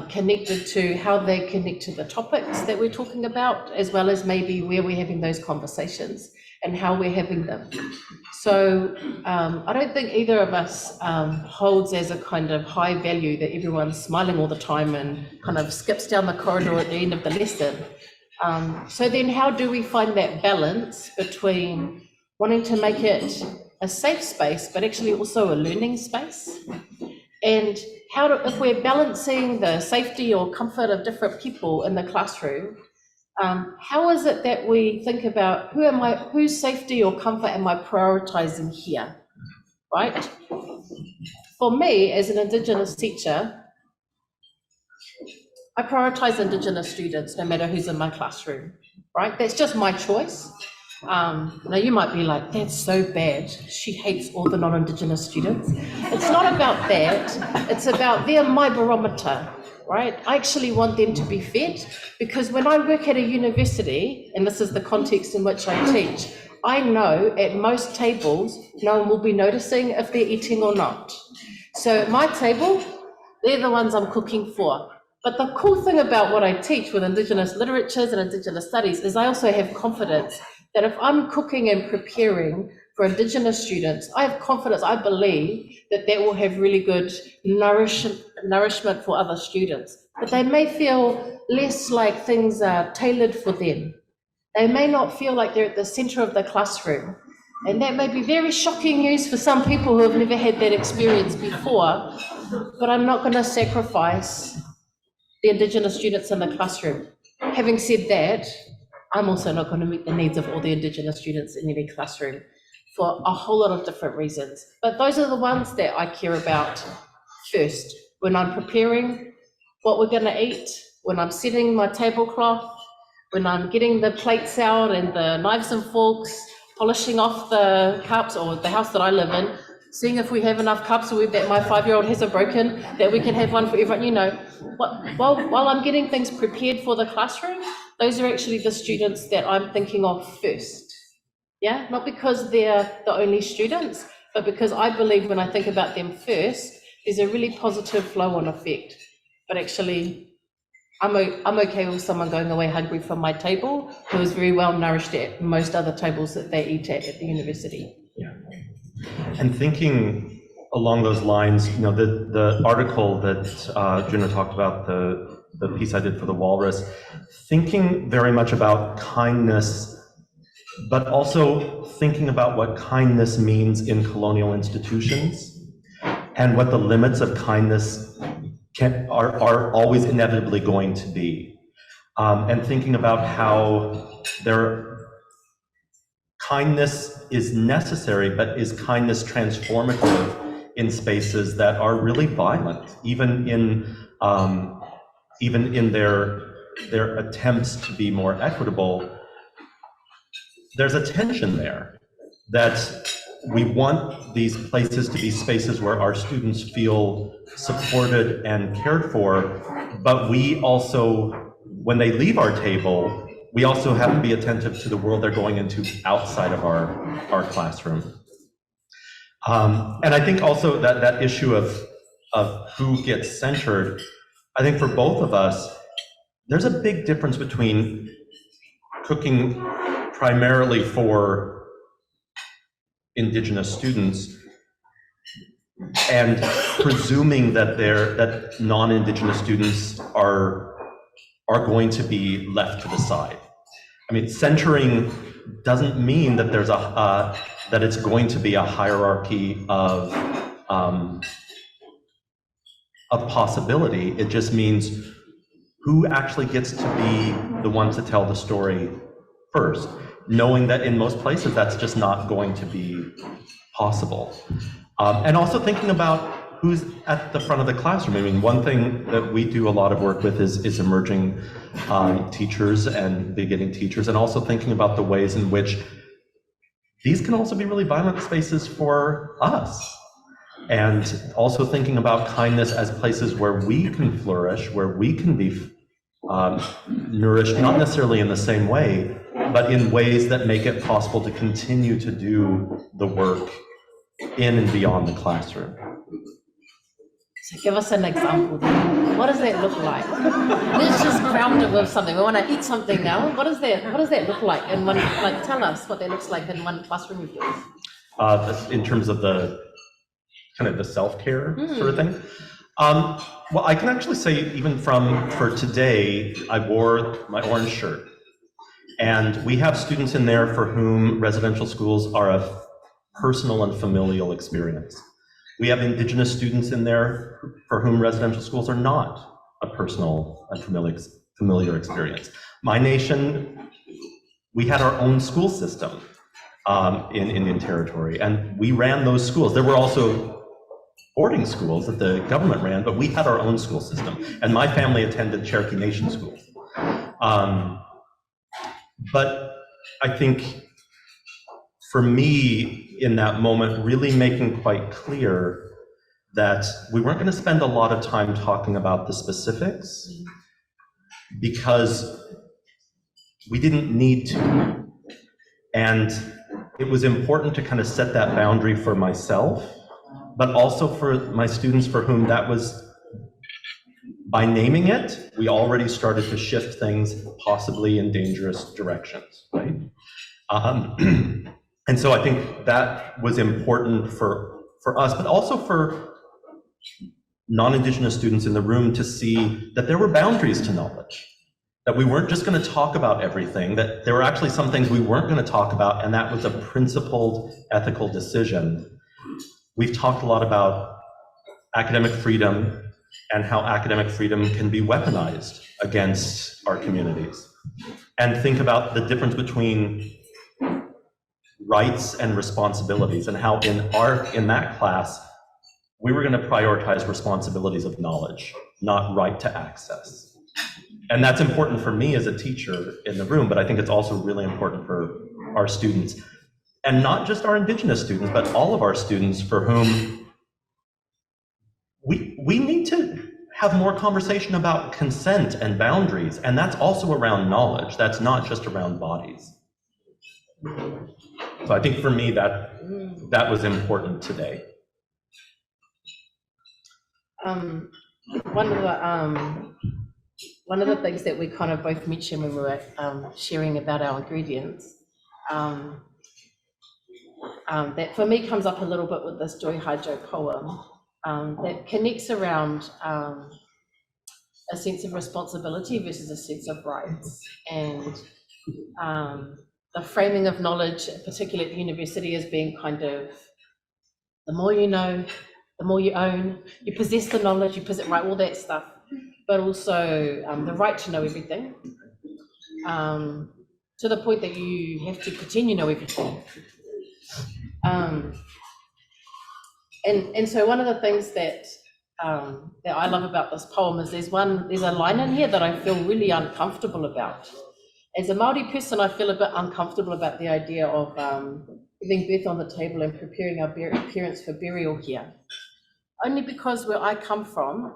connected to how they connect to the topics that we're talking about, as well as maybe where we're having those conversations and how we're having them. So I don't think either of us holds as a kind of high value that everyone's smiling all the time and kind of skips down the corridor at the end of the lesson. So then how do we find that balance between wanting to make it a safe space, but actually also a learning space? And if we're balancing the safety or comfort of different people in the classroom, how is it that we think about whose safety or comfort am I prioritizing here, right? For me, as an Indigenous teacher, I prioritize Indigenous students no matter who's in my classroom, right? That's just my choice. Now you might be like, that's so bad. She hates all the non-Indigenous students. It's not about that. It's about they're my barometer, right? I actually want them to be fed, because when I work at a university, and this is the context in which I teach, I know at most tables, no one will be noticing if they're eating or not. So at my table, they're the ones I'm cooking for. But the cool thing about what I teach with Indigenous literatures and Indigenous studies is I also have confidence that if I'm cooking and preparing for Indigenous students, I have confidence, I believe that will have really good nourishment for other students. But they may feel less like things are tailored for them. They may not feel like they're at the center of the classroom. And that may be very shocking news for some people who have never had that experience before, but I'm not going to sacrifice the Indigenous students in the classroom. Having said that, I'm also not going to meet the needs of all the Indigenous students in any classroom for a whole lot of different reasons. But those are the ones that I care about first. When I'm preparing what we're going to eat, when I'm setting my tablecloth, when I'm getting the plates out and the knives and forks, polishing off the cups, or the house that I live in, seeing if we have enough cups that my 5-year-old hasn't broken, that we can have one for everyone, while I'm getting things prepared for the classroom, those are actually the students that I'm thinking of first. Yeah, not because they're the only students, but because I believe when I think about them first, there's a really positive flow-on effect. But actually, I'm okay with someone going away hungry from my table who is very well nourished at most other tables that they eat at the university. Yeah. And thinking along those lines, the article that Juno talked about, the piece I did for the Walrus, thinking very much about kindness, but also thinking about what kindness means in colonial institutions and what the limits of kindness are always inevitably going to be. And thinking about how kindness is necessary, but is kindness transformative in spaces that are really violent, even in their attempts to be more equitable. There's a tension there that we want these places to be spaces where our students feel supported and cared for, but we also, when they leave our table, we also have to be attentive to the world they're going into outside of our classroom. And I think also that issue of who gets centered, I think for both of us, there's a big difference between cooking primarily for Indigenous students and presuming that non-Indigenous students are going to be left to the side. I mean, centering doesn't mean that there's that it's going to be a hierarchy of possibility. It just means who actually gets to be the one to tell the story first, knowing that in most places that's just not going to be possible. And also thinking about who's at the front of the classroom. I mean, one thing that we do a lot of work with is emerging teachers and beginning teachers, and also thinking about the ways in which these can also be really violent spaces for us. And also thinking about kindness as places where we can flourish, where we can be nourished, not necessarily in the same way, but in ways that make it possible to continue to do the work in and beyond the classroom. So give us an example. What does that look like? Let's just ground it with something. We want to eat something now. What does that look like? And tell us what that looks like in one classroom of yours. In terms of the kind of the self-care sort of thing. Well, I can actually say even for today, I wore my orange shirt. And we have students in there for whom residential schools are a personal and familial experience. We have Indigenous students in there for whom residential schools are not a personal and familiar experience. My nation, we had our own school system in Indian Territory, and we ran those schools. There were also boarding schools that the government ran, but we had our own school system. And my family attended Cherokee Nation School. But I think for me in that moment, really making quite clear that we weren't going to spend a lot of time talking about the specifics because we didn't need to. And it was important to kind of set that boundary for myself, but also for my students for whom that was by naming it, we already started to shift things possibly in dangerous directions, right? And so I think that was important for us, but also for non-Indigenous students in the room to see that there were boundaries to knowledge, that we weren't just going to talk about everything, that there were actually some things we weren't going to talk about, and that was a principled ethical decision. We've talked a lot about academic freedom and how academic freedom can be weaponized against our communities. And think about the difference between rights and responsibilities, and how in that class, we were going to prioritize responsibilities of knowledge, not right to access. And that's important for me as a teacher in the room, but I think it's also really important for our students. And not just our Indigenous students, but all of our students for whom we need to have more conversation about consent and boundaries. And that's also around knowledge. That's not just around bodies. So I think for me that was important today. One of the things that we kind of both mentioned when we were sharing about our ingredients, that for me comes up a little bit with this Joy Hajo poem, that connects around a sense of responsibility versus a sense of rights, and the framing of knowledge, particularly at the university, as being kind of the more you know, the more you own, you possess the knowledge, you possess, right, all that stuff, but also the right to know everything, to the point that you have to pretend you know everything. And so one of the things that I love about this poem is there's a line in here that I feel really uncomfortable about. As a Māori person, I feel a bit uncomfortable about the idea of leaving birth on the table and preparing our parents for burial here. Only because where I come from,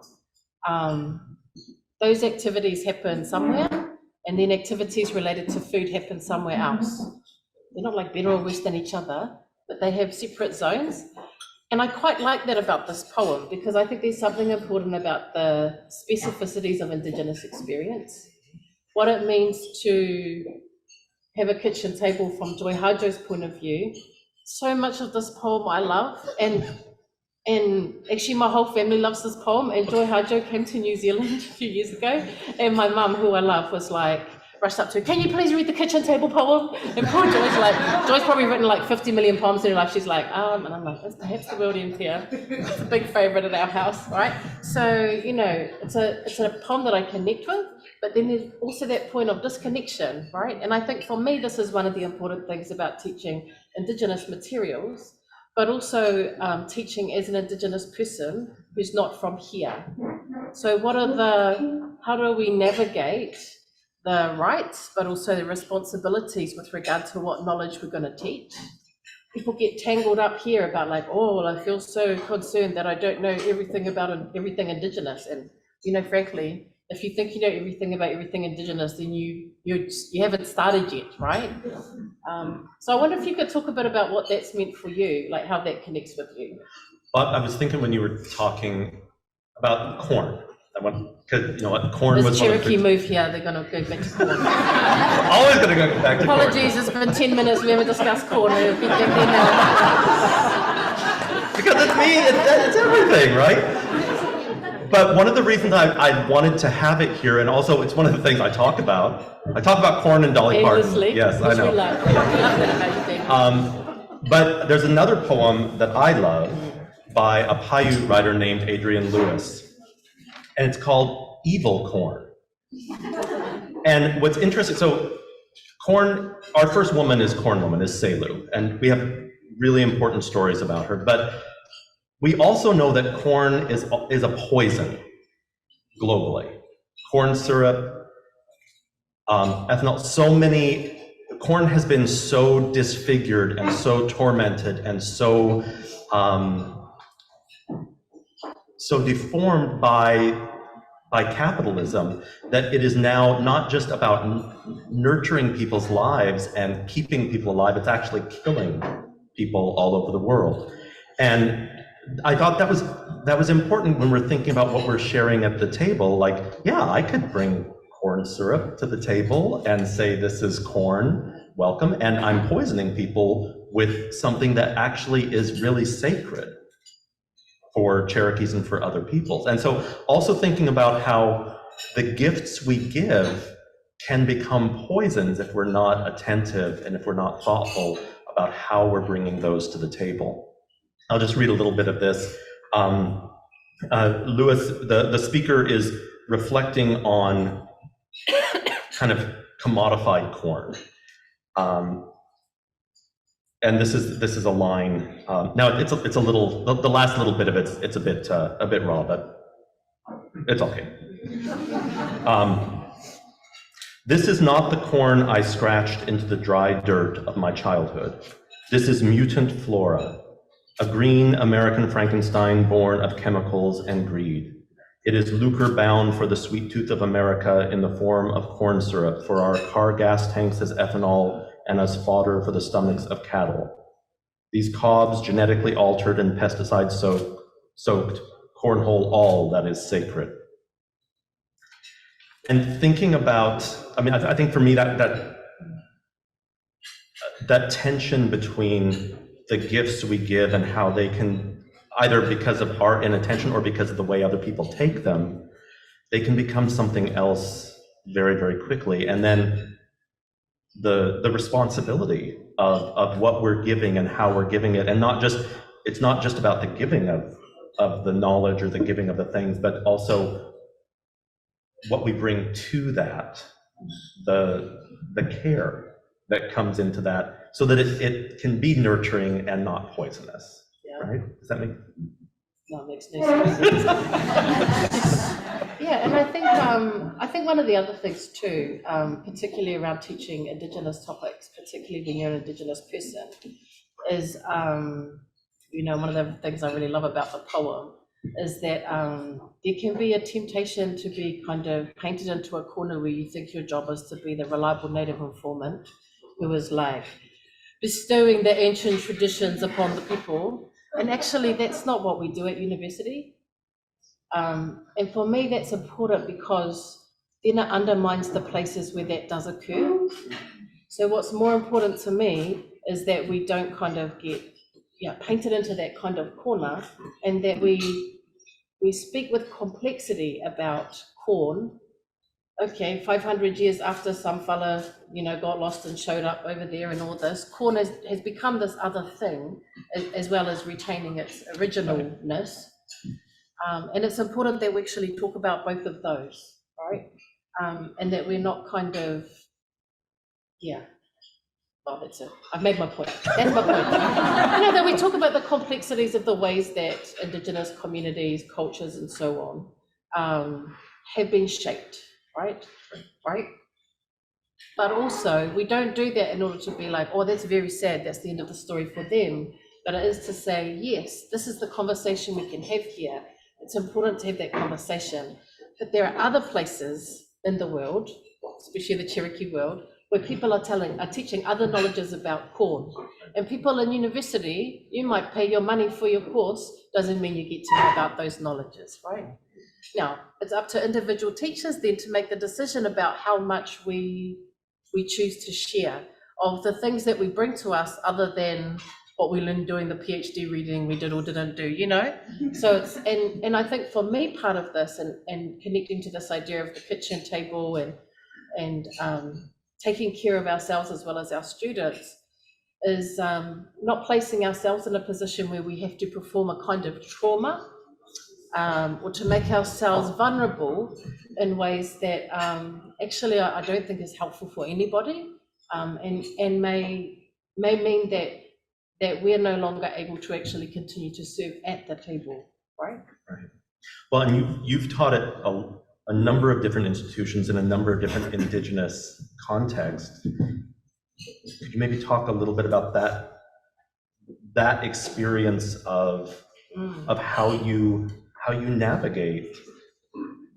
those activities happen somewhere, and then activities related to food happen somewhere else. They're not like better or worse than each other, but they have separate zones. And I quite like that about this poem, because I think there's something important about the specificities of Indigenous experience. What it means to have a kitchen table from Joy Hajo's point of view. So much of this poem I love, and actually my whole family loves this poem, and Joy Hajo came to New Zealand a few years ago, and my mum, who I love, was like, rushed up to her, can you please read the kitchen table poem? And poor Joy's like, Joy's probably written like 50 million poems in her life. She's like, and I'm like, that's perhaps the world ends here. It's a big favourite at our house, right? So, you know, it's a poem that I connect with, but then there's also that point of disconnection, right? And I think for me, this is one of the important things about teaching Indigenous materials, but also teaching as an Indigenous person who's not from here. So how do we navigate the rights, but also the responsibilities with regard to what knowledge we're going to teach? People get tangled up here about like, oh, well, I feel so concerned that I don't know everything about everything Indigenous. And, you know, frankly, if you think you know everything about everything Indigenous, then you haven't started yet, right? So I wonder if you could talk a bit about what that's meant for you, like how that connects with you. Well, I was thinking when you were talking about corn, because you know what, corn was Cherokee move here, they're going to go back to corn. Always going to go back to corn. Apologies, it's been 10 minutes, we haven't discussed corn. It'll be back there now. Because it's me, it's everything, right? But one of the reasons I wanted to have it here, and also it's one of the things I talk about corn and Dolly Parton. Yes, I know. But there's another poem that I love by a Paiute writer named Adrian Lewis, and it's called Evil Corn. And what's interesting, so corn, our first woman is Corn Woman, is Selu, and we have really important stories about her, but we also know that corn is a poison globally. Corn syrup, ethanol, corn has been so disfigured and so tormented and so deformed by capitalism that it is now not just about nurturing people's lives and keeping people alive, it's actually killing people all over the world. And I thought that was important when we're thinking about what we're sharing at the table. Like, yeah, I could bring corn syrup to the table and say, this is corn, welcome, and I'm poisoning people with something that actually is really sacred for Cherokees and for other peoples. And so also thinking about how the gifts we give can become poisons if we're not attentive and if we're not thoughtful about how we're bringing those to the table. I'll just read a little bit of this. Lewis, the speaker, is reflecting on kind of commodified corn. And this is a line. Now it's a little. The last little bit of it's a bit raw, but it's okay. This is not the corn I scratched into the dry dirt of my childhood. This is mutant flora, a green American Frankenstein born of chemicals and greed. It is lucre bound for the sweet tooth of America in the form of corn syrup for our car gas tanks as ethanol and as fodder for the stomachs of cattle. These cobs, genetically altered and pesticide soaked, cornhole all that is sacred. And thinking about, I think for me that tension between the gifts we give and how they can, either because of our inattention or because of the way other people take them, they can become something else very, very quickly. And then the responsibility of what we're giving and how we're giving it, and it's not just about the giving of the knowledge or the giving of the things, but also what we bring to that, the care that comes into that, so that it can be nurturing and not poisonous. Yeah. Right? Does that make? No, it makes no sense. Yeah, and I think one of the other things too, particularly around teaching Indigenous topics, particularly when you're an Indigenous person, is one of the things I really love about the poem is that there can be a temptation to be kind of painted into a corner where you think your job is to be the reliable native informant who is like bestowing the ancient traditions upon the people. And actually, that's not what we do at university. And for me, that's important because then it undermines the places where that does occur. So what's more important to me is that we don't kind of get painted into that kind of corner, and that we speak with complexity about corn. Okay, 500 years after some fella, got lost and showed up over there and all this, corn has become this other thing, as well as retaining its originalness. And it's important that we actually talk about both of those, right? And that we're not kind of, well, that's it. I've made my point. That's my point. That we talk about the complexities of the ways that Indigenous communities, cultures, and so on have been shaped, right? But also, we don't do that in order to be like, oh, that's very sad, that's the end of the story for them. But it is to say, yes, this is the conversation we can have here. It's important to have that conversation. But there are other places in the world, especially the Cherokee world, where people are teaching other knowledges about corn. And people in university, you might pay your money for your course, doesn't mean you get to know about those knowledges, right? Now, it's up to individual teachers then to make the decision about how much we choose to share of the things that we bring to us, other than what we learned doing the PhD reading we did or didn't do, So it's, and I think for me, part of this and connecting to this idea of the kitchen table and taking care of ourselves as well as our students is not placing ourselves in a position where we have to perform a kind of trauma or to make ourselves vulnerable in ways that actually I don't think is helpful for anybody, and may mean that we're no longer able to actually continue to serve at the table, right? Right. Well, and you've taught at a number of different institutions in a number of different Indigenous contexts. Could you maybe talk a little bit about that experience of how you navigate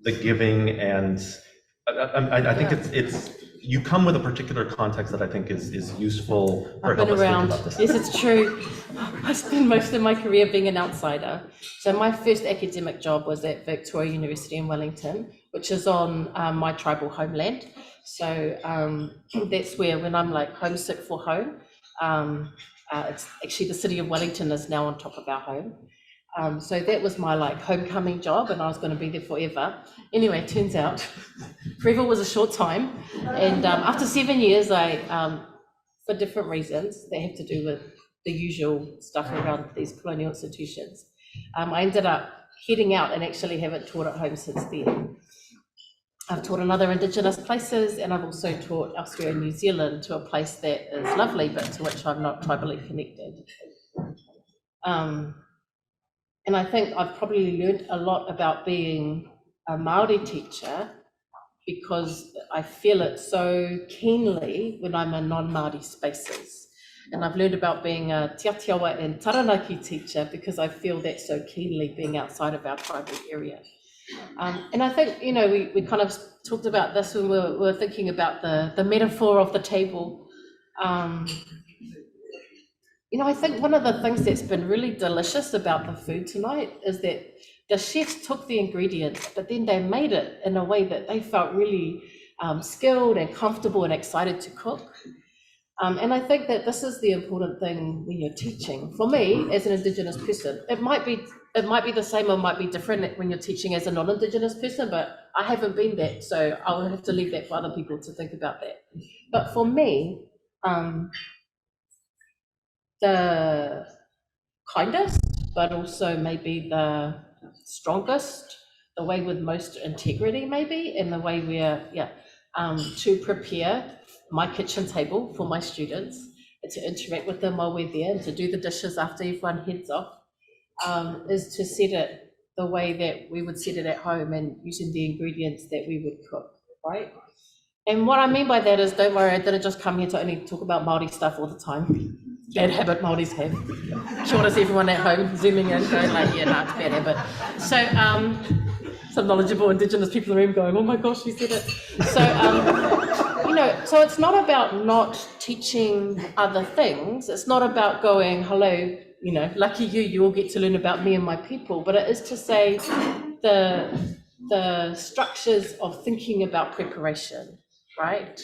the giving? And I think it's you come with a particular context that I think is useful for I've been help us think around. about this. Yes, it's true. I spent most of my career being an outsider. So my first academic job was at Victoria University in Wellington, which is on my tribal homeland. So that's where, when I'm like homesick for home, it's actually the city of Wellington is now on top of our home. So that was my like homecoming job, and I was going to be there forever. Anyway, it turns out forever was a short time, and after 7 years, I, for different reasons that have to do with the usual stuff around these colonial institutions, I ended up heading out and actually haven't taught at home since then. I've taught in other Indigenous places, and I've also taught elsewhere in New Zealand to a place that is lovely, but to which I'm not tribally connected. And I think I've probably learned a lot about being a Māori teacher because I feel it so keenly when I'm in non-Māori spaces. And I've learned about being a Te Atiawa and Taranaki teacher because I feel that so keenly being outside of our tribal area. And I think, you know, we kind of talked about this when we were thinking about the metaphor of the table. You know, I think one of the things that's been really delicious about the food tonight is that the chefs took the ingredients, but then they made it in a way that they felt really skilled and comfortable and excited to cook. And I think that this is the important thing when you're teaching. For me, as an Indigenous person, it might be the same or might be different when you're teaching as a non-Indigenous person, but I haven't been that, so I'll have to leave that for other people to think about that. But for me, the kindest, but also maybe the strongest, the way with most integrity maybe, and the way we're, to prepare my kitchen table for my students, and to interact with them while we're there, and to do the dishes after everyone heads off, is to set it the way that we would set it at home and using the ingredients that we would cook, right? And what I mean by that is, don't worry, I didn't just come here to only talk about Māori stuff all the time. Bad habit Māoris have. Kia ora to everyone at home, zooming in, going like, yeah, no, it's a bad habit. So, some knowledgeable Indigenous people in the room going, oh my gosh, she said it. So, you know, so it's not about not teaching other things. It's not about going, hello, you know, lucky you, you all get to learn about me and my people. But it is to say the structures of thinking about preparation, right?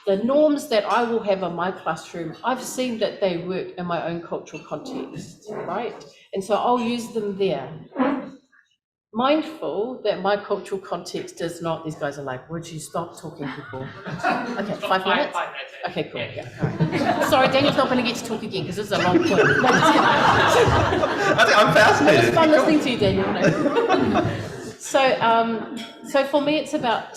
The norms that I will have in my classroom, I've seen that they work in my own cultural context, right? And so I'll use them there. Mindful that my cultural context is not, these guys are like, would you stop talking, people? Okay, 5 minutes? Okay, cool. Yeah, all right. Sorry, Daniel's not going to get to talk again because this is a long point. No, I'm fascinated. It's fun listening to you, Daniel. No. So for me, it's about,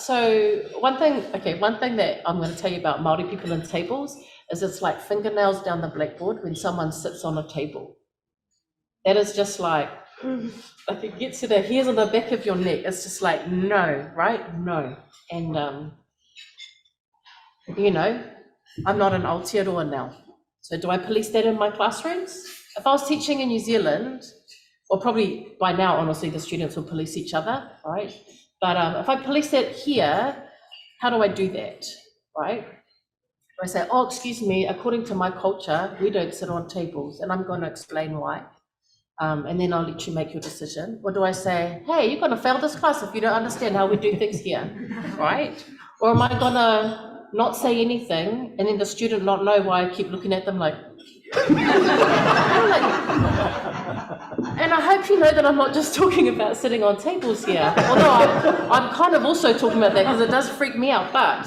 one thing that I'm going to tell you about Māori people and tables is it's like fingernails down the blackboard when someone sits on a table. That is just like it gets to the hairs on the back of your neck. It's just like, no, right? No. And, you know, I'm not an Aotearoa now. So do I police that in my classrooms? If I was teaching in New Zealand, or probably by now, honestly, the students will police each other, right? But if I police it here, how do I do that, right? Do I say, oh, excuse me, according to my culture, we don't sit on tables, and I'm going to explain why. And then I'll let you make your decision. Or do I say, hey, you're going to fail this class if you don't understand how we do things here, right? Or am I going to not say anything, and then the student not know why I keep looking at them like, and I hope you know that I'm not just talking about sitting on tables here, although I'm kind of also talking about that because it does freak me out, but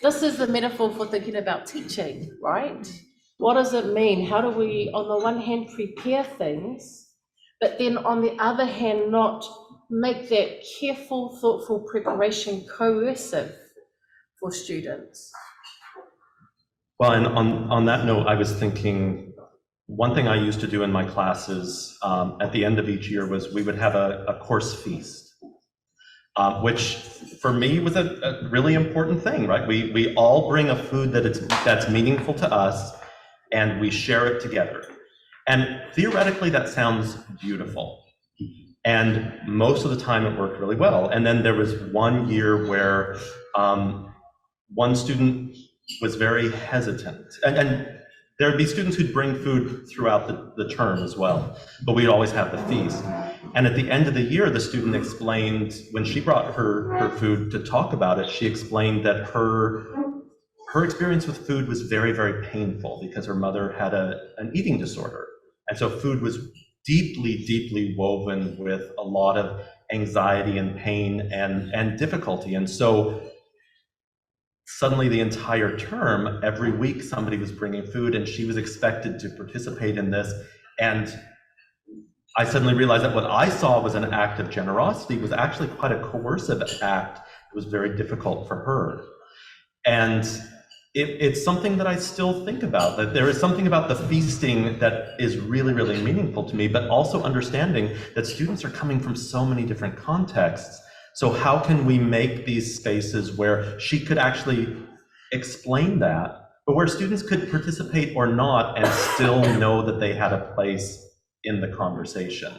this is the metaphor for thinking about teaching, right? What does it mean? How do we, on the one hand, prepare things, but then on the other hand, not make that careful, thoughtful preparation coercive for students? Well, and on that note, I was thinking, one thing I used to do in my classes at the end of each year was we would have a course feast, which for me was a really important thing, right? We all bring a food that's meaningful to us, and we share it together. And theoretically, that sounds beautiful. And most of the time it worked really well. And then there was one year where one student was very hesitant, and there would be students who'd bring food throughout the term as well, but we'd always have the feast. And at the end of the year, the student explained, when she brought her food to talk about it, she explained that her experience with food was very, very painful because her mother had an eating disorder. And so food was deeply, deeply woven with a lot of anxiety and pain and difficulty. And so suddenly the entire term, every week somebody was bringing food and she was expected to participate in this. And I suddenly realized that what I saw was an act of generosity was actually quite a coercive act. It was very difficult for her. And it's something that I still think about, that there is something about the feasting that is really, really meaningful to me, but also understanding that students are coming from so many different contexts. So how can we make these spaces where she could actually explain that, but where students could participate or not and still know that they had a place in the conversation?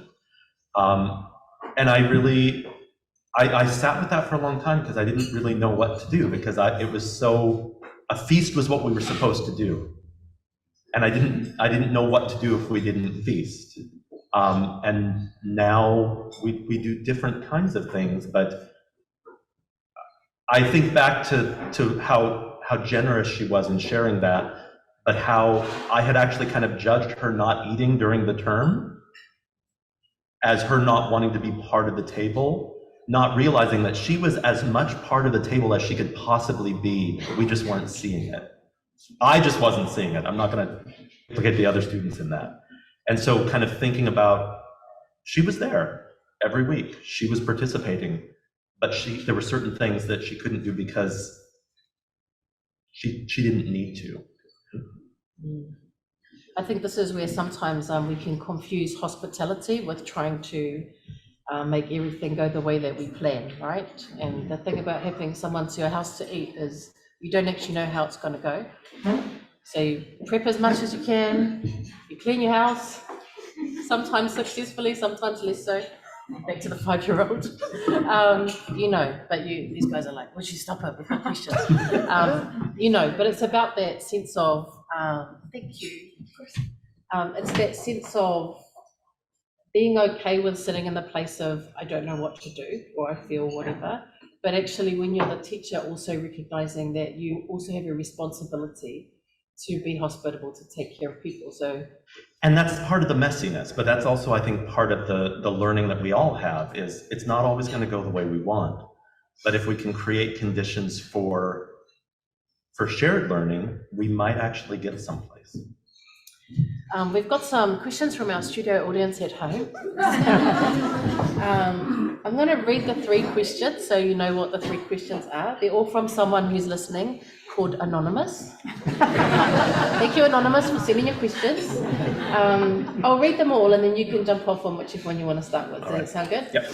And I sat with that for a long time because I didn't really know what to do, because it was so, a feast was what we were supposed to do. And I didn't know what to do if we didn't feast. And now we do different kinds of things, but I think back to how generous she was in sharing that, but how I had actually kind of judged her not eating during the term as her not wanting to be part of the table, not realizing that she was as much part of the table as she could possibly be. We just weren't seeing it. I just wasn't seeing it. I'm not going to implicate the other students in that. And so kind of thinking about, she was there every week. She was participating, but there were certain things that she couldn't do because she didn't need to. I think this is where sometimes we can confuse hospitality with trying to make everything go the way that we plan, right? And the thing about having someone to your house to eat is you don't actually know how it's going to go. So you prep as much as you can, you clean your house, sometimes successfully, sometimes less so. Back to the 5-year-old. But these guys are like, would you stop it? We've got questions. But it's about that sense of, thank you. It's that sense of being okay with sitting in the place of, I don't know what to do, or I feel whatever. But actually, when you're the teacher, also recognizing that you also have a responsibility to be hospitable, to take care of people. And that's part of the messiness, but that's also, I think, part of the learning that we all have is it's not always going to go the way we want. But if we can create conditions for shared learning, we might actually get someplace. We've got some questions from our studio audience at home. I'm going to read the 3 questions so you know what the 3 questions are. They're all from someone who's listening called Anonymous. Thank you, Anonymous, for sending your questions. I'll read them all and then you can jump off on whichever one you want to start with. Does that sound good? Yep.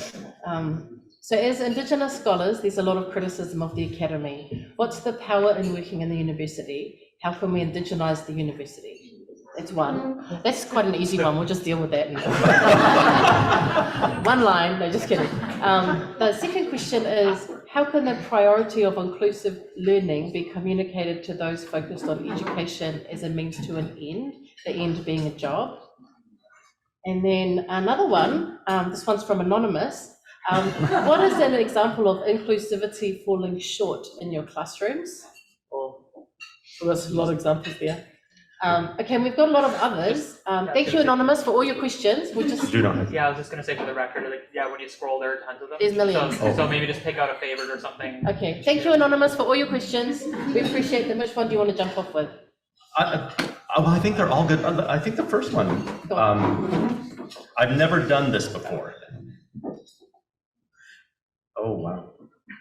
So as Indigenous scholars, there's a lot of criticism of the Academy. What's the power in working in the university? How can we indigenize the university? That's one. That's quite an easy one. We'll just deal with that. One line. No, just kidding. The second question is, how can the priority of inclusive learning be communicated to those focused on education as a means to an end, the end being a job? And then another one, this one's from Anonymous. What is an example of inclusivity falling short in your classrooms? There's a lot of examples there. Okay, we've got a lot of others. Thank you, Anonymous, for all your questions. We'll just Yeah, I was just gonna say for the record, when you scroll, there are tons of them. There's millions. So maybe just pick out a favorite or something. Okay, thank you, Anonymous, for all your questions. We appreciate them. Which one do you want to jump off with? I think they're all good. I think the first one. I've never done this before. Oh, wow.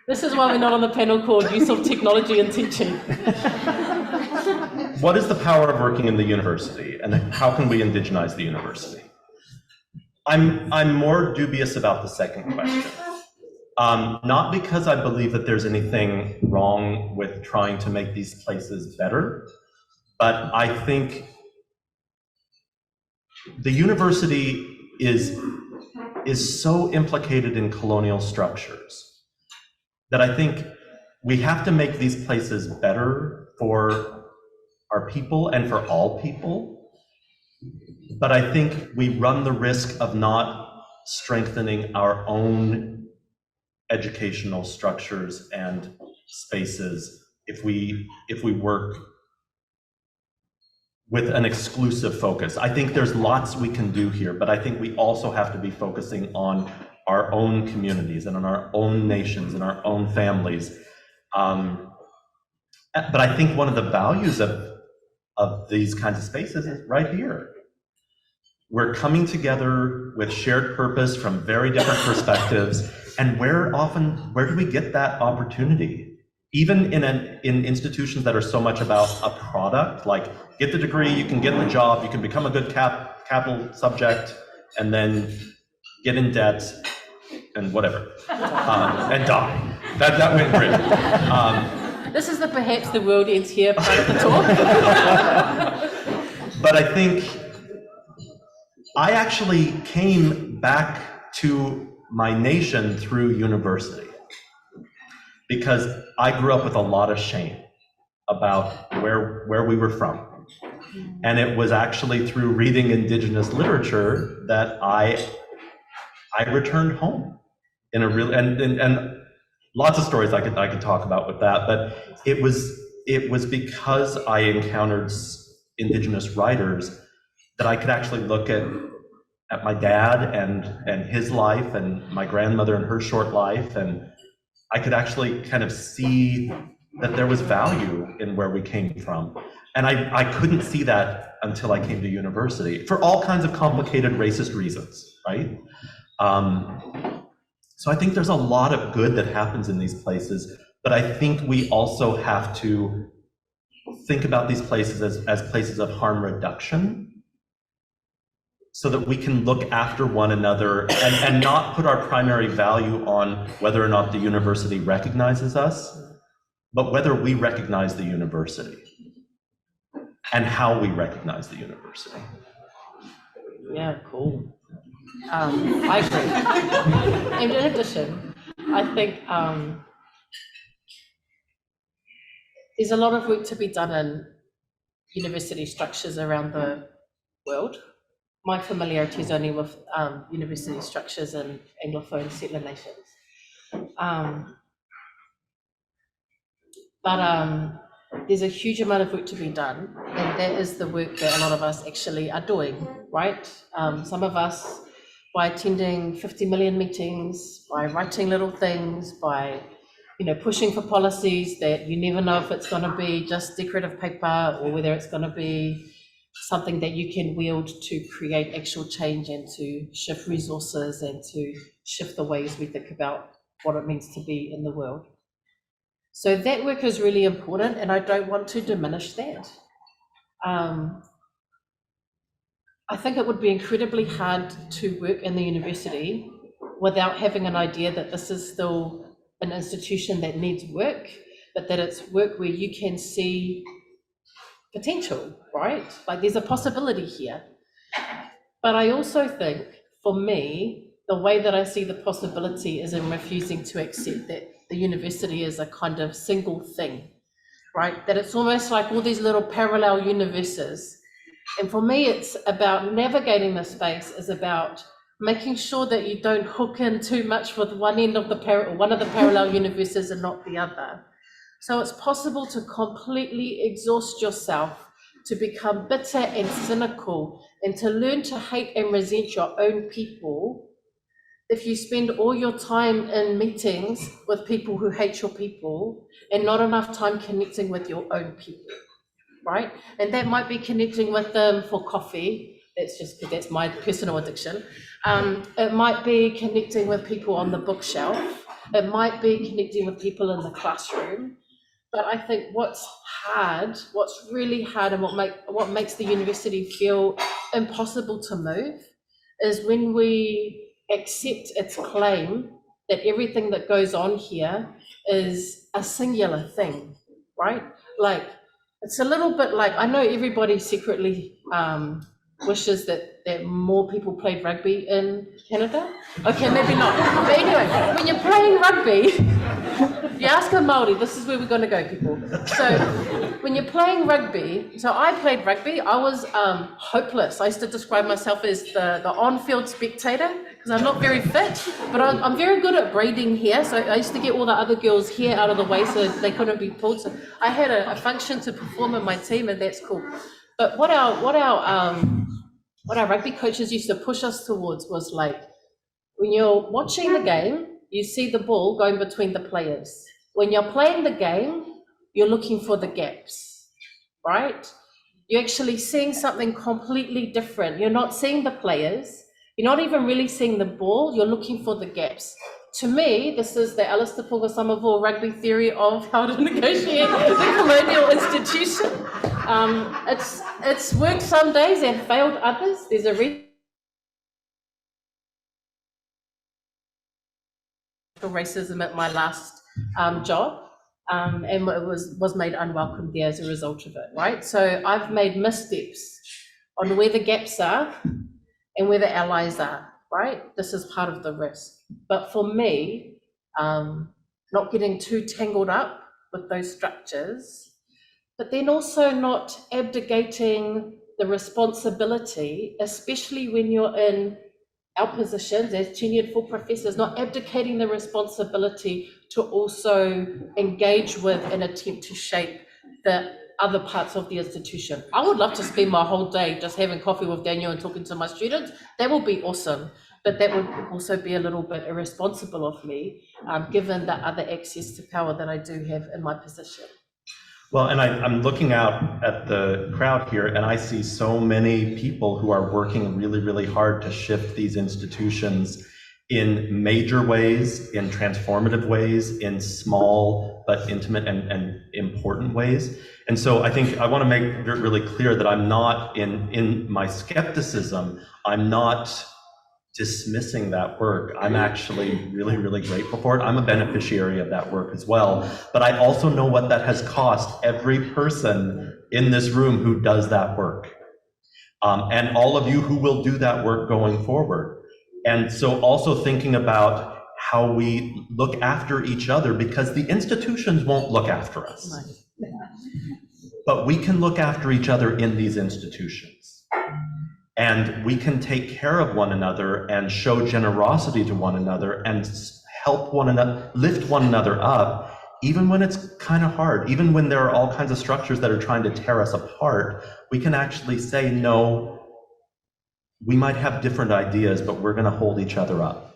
This is why we're not on the panel called Use of Technology in Teaching. What is the power of working in the university, and how can we indigenize the university? I'm more dubious about the second question. Not because I believe that there's anything wrong with trying to make these places better, but I think the university is so implicated in colonial structures that I think we have to make these places better for our people and for all people. But I think we run the risk of not strengthening our own educational structures and spaces if we work with an exclusive focus. I think there's lots we can do here, but I think we also have to be focusing on our own communities and on our own nations and our own families. But I think one of the values of these kinds of spaces is right here. We're coming together with shared purpose from very different perspectives, and where do we get that opportunity? Even in institutions that are so much about a product, like get the degree, you can get the job, you can become a good capital subject, and then get in debt and whatever, and die. That went great. This is the perhaps the world ends here part of the talk. But I think I actually came back to my nation through university, because I grew up with a lot of shame about where we were from. And it was actually through reading Indigenous literature that I returned home in a real, and lots of stories I could talk about with that, but it was because I encountered Indigenous writers that I could actually look at my dad and his life, and my grandmother and her short life, and I could actually kind of see that there was value in where we came from. And I couldn't see that until I came to university for all kinds of complicated racist reasons, right? So I think there's a lot of good that happens in these places, but I think we also have to think about these places as places of harm reduction, so that we can look after one another and not put our primary value on whether or not the university recognizes us, but whether we recognize the university and how we recognize the university. Yeah, cool. I agree. And in addition, I think there's a lot of work to be done in university structures around the world. My familiarity is only with university structures in Anglophone settler nations. But there's a huge amount of work to be done, and that is the work that a lot of us actually are doing, right? Some of us by attending 50 million meetings, by writing little things, by pushing for policies that you never know if it's going to be just decorative paper or whether it's going to be something that you can wield to create actual change and to shift resources and to shift the ways we think about what it means to be in the world. So that work is really important, and I don't want to diminish that. I think it would be incredibly hard to work in the university without having an idea that this is still an institution that needs work, but that it's work where you can see potential, right? Like there's a possibility here. But I also think, for me, the way that I see the possibility is in refusing to accept that the university is a kind of single thing, right? That it's almost like all these little parallel universes. And for me, it's about navigating the space, is about making sure that you don't hook in too much with one end of one of the parallel universes and not the other. So it's possible to completely exhaust yourself, to become bitter and cynical, and to learn to hate and resent your own people if you spend all your time in meetings with people who hate your people and not enough time connecting with your own people, right? And that might be connecting with them for coffee. That's just because that's my personal addiction. It might be connecting with people on the bookshelf. It might be connecting with people in the classroom. But I think what's really hard, and what makes the university feel impossible to move is when we accept its claim that everything that goes on here is a singular thing, right? Like, it's a little bit like, I know everybody secretly wishes that more people played rugby in Canada. Okay, maybe not. But anyway, when you're playing rugby, you ask a Māori, this is where we're going to go, people. So when you're playing rugby, so I played rugby, I was hopeless. I used to describe myself as the on-field spectator because I'm not very fit, but I'm very good at braiding hair. So I used to get all the other girls' hair out of the way so they couldn't be pulled. So I had a function to perform in my team, and that's cool. But what our rugby coaches used to push us towards was like, when you're watching the game, you see the ball going between the players. When you're playing the game, you're looking for the gaps, right? You're actually seeing something completely different. You're not seeing the players. You're not even really seeing the ball. You're looking for the gaps. To me, this is the Alistair Punga Somerville rugby theory of how to negotiate the colonial institution. It's worked some days and failed others. There's a reason racism at my last job, and it was made unwelcome there as a result of it, right? So I've made missteps on where the gaps are and where the allies are, right? This is part of the risk. But for me, not getting too tangled up with those structures, but then also not abdicating the responsibility, especially when you're in our positions as tenured full professors, not abdicating the responsibility to also engage with and attempt to shape the other parts of the institution. I would love to spend my whole day just having coffee with Daniel and talking to my students. That would be awesome. But that would also be a little bit irresponsible of me, given the other access to power that I do have in my position. Well, and I'm looking out at the crowd here, and I see so many people who are working really, really hard to shift these institutions in major ways, in transformative ways, in small but intimate and important ways. And so I think I want to make it really clear that I'm not, in my skepticism, I'm not dismissing that work. I'm actually really, really grateful for it. I'm a beneficiary of that work as well. But I also know what that has cost every person in this room who does that work. And all of you who will do that work going forward. And so also thinking about how we look after each other, because the institutions won't look after us. But we can look after each other in these institutions. And we can take care of one another and show generosity to one another and help one another, lift one another up, even when it's kind of hard, even when there are all kinds of structures that are trying to tear us apart. We can actually say, no, we might have different ideas, but we're going to hold each other up.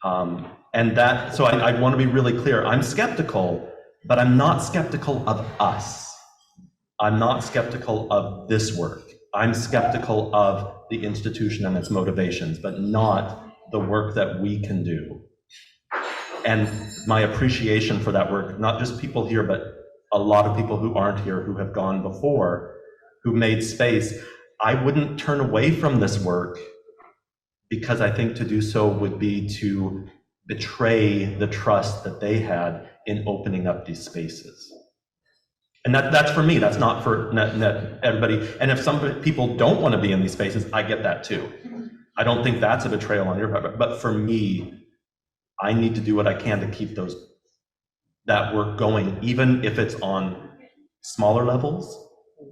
And that, so I want to be really clear. I'm skeptical, but I'm not skeptical of us. I'm not skeptical of this work. I'm skeptical of the institution and its motivations, but not the work that we can do. And my appreciation for that work, not just people here, but a lot of people who aren't here, who have gone before, who made space. I wouldn't turn away from this work, because I think to do so would be to betray the trust that they had in opening up these spaces. And that's for me, that's not for not everybody. And if some people don't want to be in these spaces, I get that too. I don't think that's a betrayal on your part, but for me, I need to do what I can to keep that work going, even if it's on smaller levels.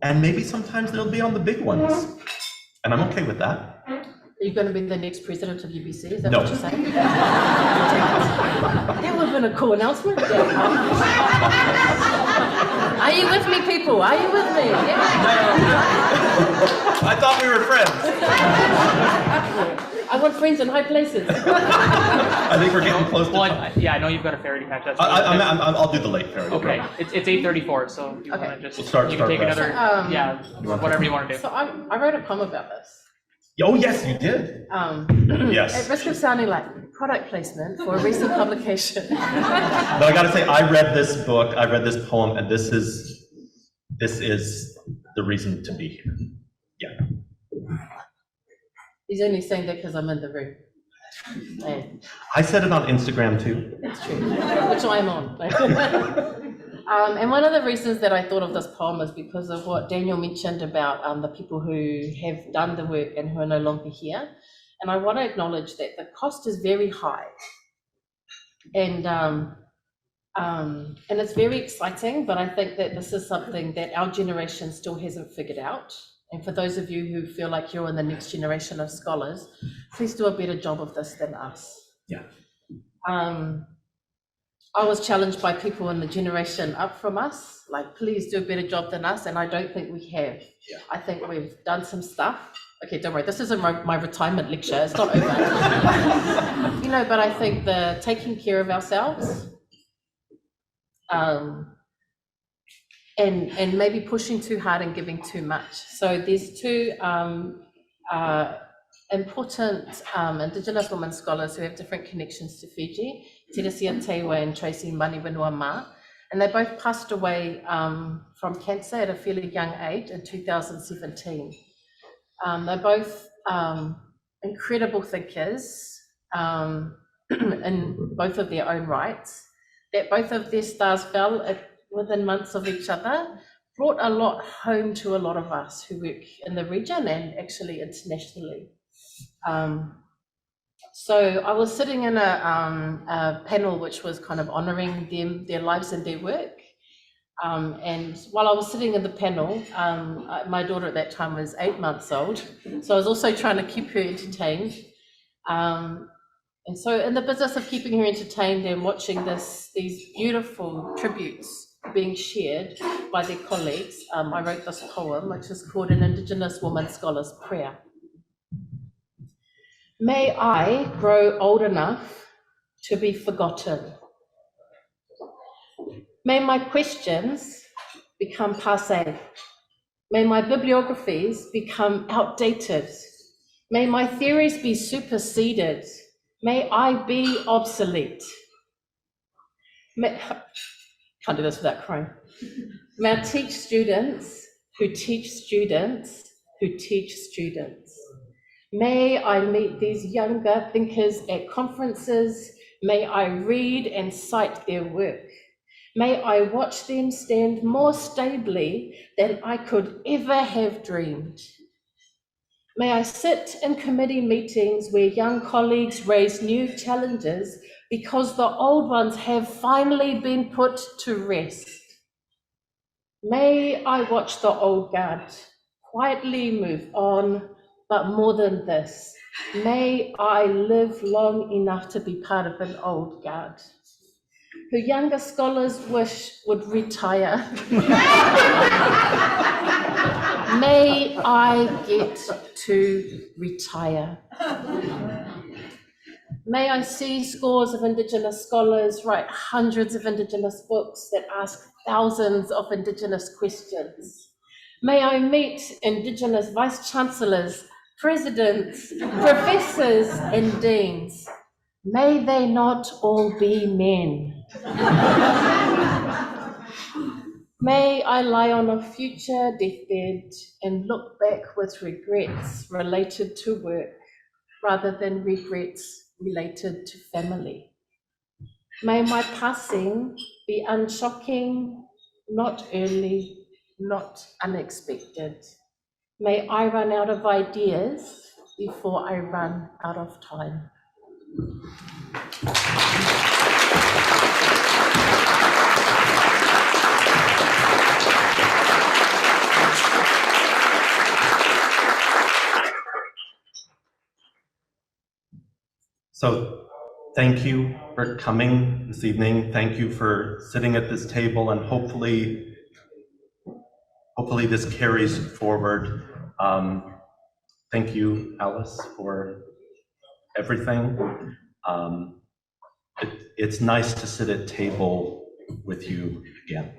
And maybe sometimes it'll be on the big ones. And I'm okay with that. Are you going to be the next president of UBC? Is that No. what you're saying? That would have been a cool announcement. Are you with me, people? Are you with me? Yeah. I thought we were friends. I want friends in high places. I think we're getting close to time. Yeah, I know you've got a ferry to catch. That's I'll do the late ferry. okay. It's 8:34, so if you Okay. want to just We'll start you can take rest. another whatever you want to do. So I wrote a poem about this. Oh yes, you did. Yes. At risk of sounding like product placement for a recent publication. But I got to say, I read this book, I read this poem, and this is the reason to be here. Yeah. He's only saying that because I'm in the room. And I said it on Instagram too. that's true, which I'm on. And one of the reasons that I thought of this poem is because of what Daniel mentioned about the people who have done the work and who are no longer here. And I want to acknowledge that the cost is very high. And And it's very exciting, but I think that this is something that our generation still hasn't figured out. And for those of you who feel like you're in the next generation of scholars, please do a better job of this than us. Yeah. I was challenged by people in the generation up from us, like, please do a better job than us, and I don't think we have. Yeah. I think we've done some stuff. Okay, don't worry, this isn't my retirement lecture, it's not over. You know, but I think the taking care of ourselves, and maybe pushing too hard and giving too much. So there's two important Indigenous women scholars who have different connections to Fiji, Teresia Tewa and Tracy Maniwinua, and they both passed away from cancer at a fairly young age in 2017. They're both incredible thinkers in both of their own rights. That both of their stars fell within months of each other brought a lot home to a lot of us who work in the region and actually internationally. So I was sitting in a panel which was kind of honouring them, their lives and their work. And while I was sitting in the panel, my daughter at that time was 8 months old, so I was also trying to keep her entertained. And so in the business of keeping her entertained and watching these beautiful tributes being shared by their colleagues, I wrote this poem, which is called An Indigenous Woman Scholar's Prayer. May I grow old enough to be forgotten. May my questions become passé. May my bibliographies become outdated. May my theories be superseded. May I be obsolete. Can't do this without crying. May I teach students who teach students who teach students. May I meet these younger thinkers at conferences. May I read and cite their work. May I watch them stand more stably than I could ever have dreamed. May I sit in committee meetings where young colleagues raise new challenges because the old ones have finally been put to rest. May I watch the old guard quietly move on, but more than this, may I live long enough to be part of an old guard who younger scholars wish would retire. May I get to retire. May I see scores of Indigenous scholars write hundreds of Indigenous books that ask thousands of Indigenous questions. May I meet Indigenous vice-chancellors, presidents, professors, and deans. May they not all be men. May I lie on a future deathbed and look back with regrets related to work rather than regrets related to family. May my passing be unshocking, not early, not unexpected. May I run out of ideas before I run out of time. So thank you for coming this evening. Thank you for sitting at this table, and hopefully this carries forward. Thank you, Alice, for everything. It's nice to sit at table with you again.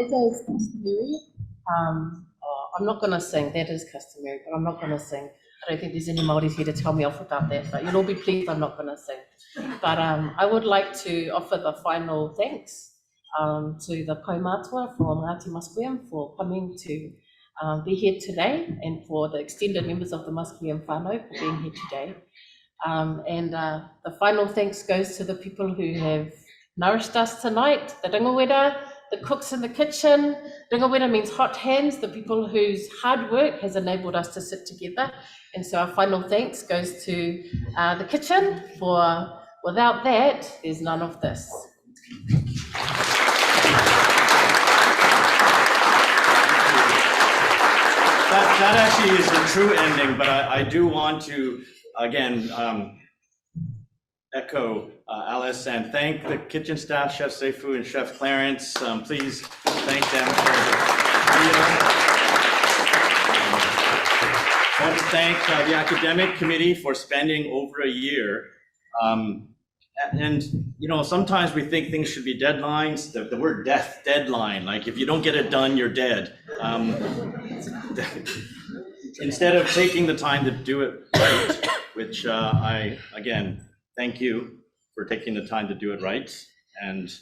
It is customary. I'm not going to sing. That is customary, but I'm not going to sing. I don't think there's any Māoris here to tell me off about that, but you'll all be pleased I'm not going to sing. But I would like to offer the final thanks to the kaumātua from Ngāti Musqueam for coming to be here today, and for the extended members of the Musqueam whānau for being here today. And the final thanks goes to the people who have nourished us tonight, the ringawera, the cooks in the kitchen. Ringawera means hot hands, the people whose hard work has enabled us to sit together. And so our final thanks goes to the kitchen, for without that, there's none of this. That actually is the true ending, but I do want to, again, echo Alice and thank the kitchen staff, Chef Seifu and Chef Clarence. Please thank them for the meal. I want to thank the academic committee for spending over a year. And you know, sometimes we think things should be deadlines. The word deadline, like if you don't get it done, you're dead. Instead of taking the time to do it right, which I, again, thank you for taking the time to do it right. And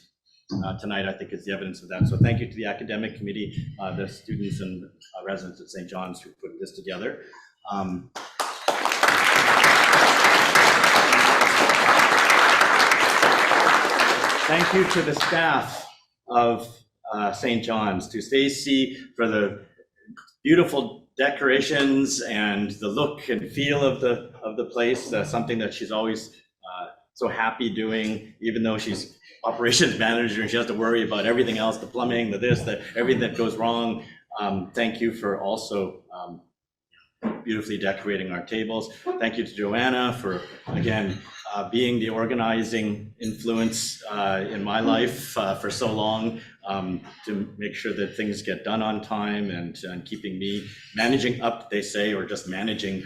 tonight, I think, is the evidence of that. So thank you to the academic committee, the students and residents at St. John's who put this together. Thank you to the staff of St. John's, to Stacy for the beautiful decorations and the look and feel of the place, something that she's always so happy doing, even though she's operations manager and she has to worry about everything else, the plumbing, the this, the everything that goes wrong. Thank you for also beautifully decorating our tables. Thank you to Joanna for, again, being the organizing influence in my life for so long, to make sure that things get done on time and keeping me managing up, they say, or just managing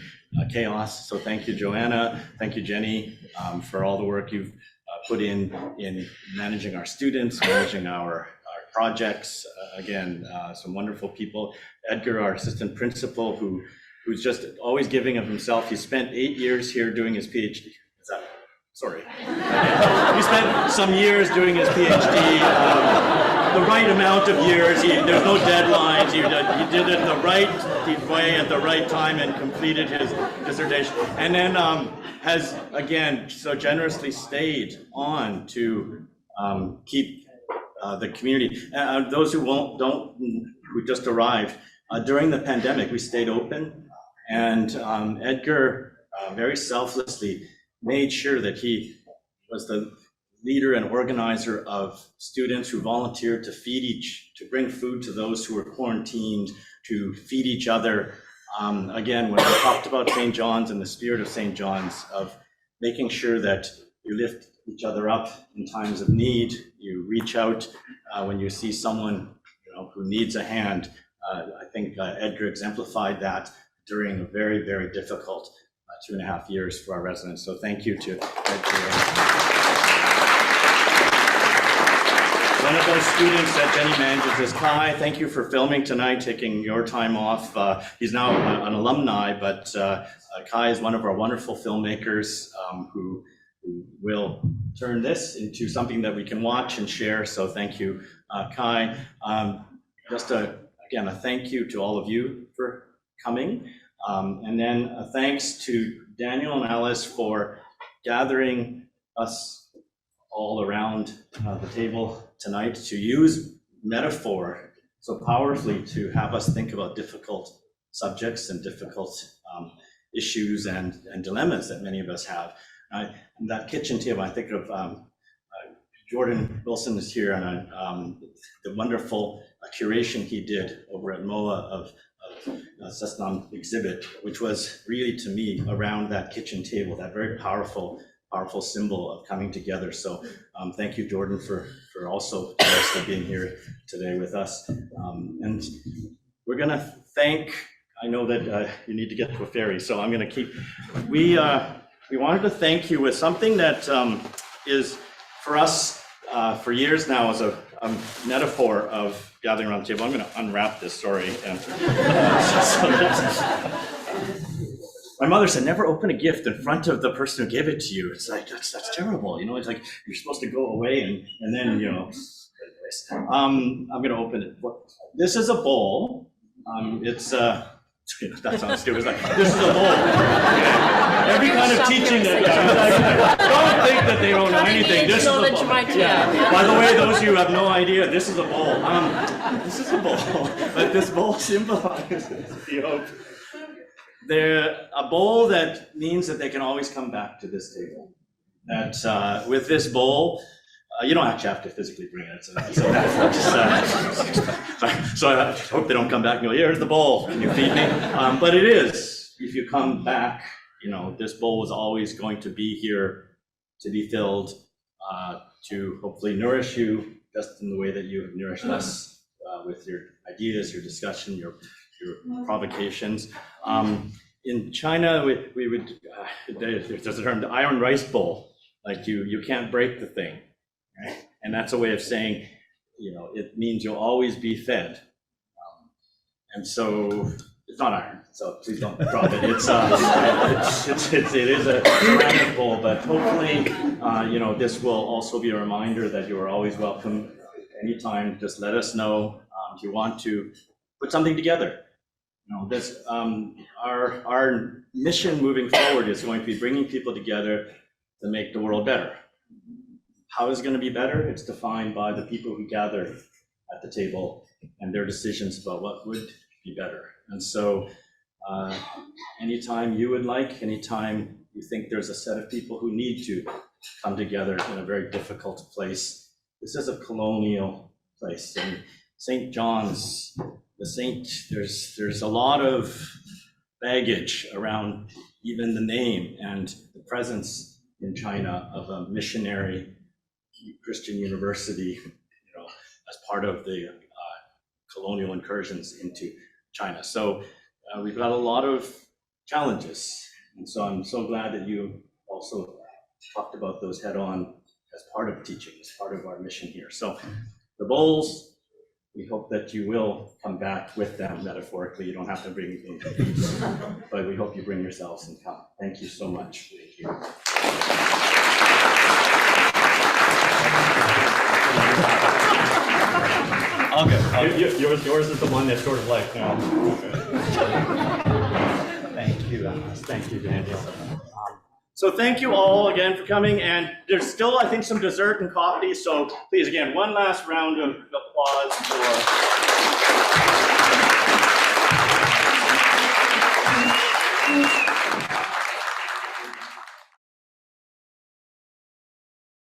chaos. So thank you, Joanna. Thank you, Jenny, for all the work you've put in managing our students, managing our projects. Again, some wonderful people. Edgar, our assistant principal, who's just always giving of himself. He spent 8 years here doing his PhD. Sorry. He spent some years doing his PhD, the right amount of years. There's no deadlines. He did it the right way at the right time and completed his dissertation. And then has, again, so generously stayed on to keep the community. Those who just arrived, during the pandemic, we stayed open. And Edgar very selflessly made sure that he was the leader and organizer of students who volunteered to bring food to those who were quarantined, to feed each other. Again, when I talked about St. John's and the spirit of St. John's, of making sure that you lift each other up in times of need, you reach out when you see someone who needs a hand. I think Edgar exemplified that during a very, very difficult 2.5 years for our residents. So thank you to Edgar. One of those students that Jenny manages is Kai. Thank you for filming tonight, taking your time off. He's now an alumni, but Kai is one of our wonderful filmmakers who will turn this into something that we can watch and share. So thank you, Kai. Again, a thank you to all of you for coming. And then thanks to Daniel and Alice for gathering us all around the table tonight to use metaphor so powerfully to have us think about difficult subjects and difficult issues and dilemmas that many of us have. That kitchen table, I think of Jordan Wilson is here, and the wonderful curation he did over at MOA of Cessnon exhibit, which was really, to me, around that kitchen table, that very powerful symbol of coming together. So thank you, Jordan, for also being here today with us. And we're gonna thank, I know that you need to get to a ferry, so I'm gonna keep, we wanted to thank you with something that is for us for years now as a metaphor of gathering around the table. I'm going to unwrap this, sorry. And, my mother said, never open a gift in front of the person who gave it to you. It's like, that's terrible. It's like, you're supposed to go away and then, I'm going to open it. This is a bowl. It's That sounds stupid. It's like, this is a bowl. Okay. Every kind of teaching that, don't think that they don't know anything. This is a bowl. By the way, those of you who have no idea, this is a bowl. This is a bowl, but this bowl symbolizes, you know, they're a bowl that means that they can always come back to this table. That with this bowl, you don't actually have to physically bring it. So I hope they don't come back and go, here's the bowl, can you feed me? But it is, if you come back, you know, this bowl is always going to be here to be filled, to hopefully nourish you just in the way that you have nourished us with your ideas, your discussion, your provocations. In China, we would, there's a term, the iron rice bowl, like you can't break the thing. Right? And that's a way of saying, you know, it means you'll always be fed. And so it's not iron, so please don't drop it. It is a ceramic bowl, but hopefully, you know, this will also be a reminder that you are always welcome anytime. Just let us know if you want to put something together. You know, this our mission moving forward is going to be bringing people together to make the world better. How is it going to be better? It's defined by the people who gather at the table and their decisions about what would be better. And so anytime you would like, anytime you think there's a set of people who need to come together in a very difficult place, this is a colonial place. And St. John's, the saint, there's a lot of baggage around even the name and the presence in China of a missionary Christian university, you know, as part of the colonial incursions into China. So we've got a lot of challenges. And so I'm so glad that you also talked about those head on as part of teaching, as part of our mission here. So the bowls, we hope that you will come back with them metaphorically. You don't have to bring anything, but we hope you bring yourselves and come. Thank you so much. Thank you. I'll go. Yours is the one that's sort of like, Thank you, thank you, Daniel. So thank you all again for coming, and there's still, I think, some dessert and coffee, so please, again, one last round of applause for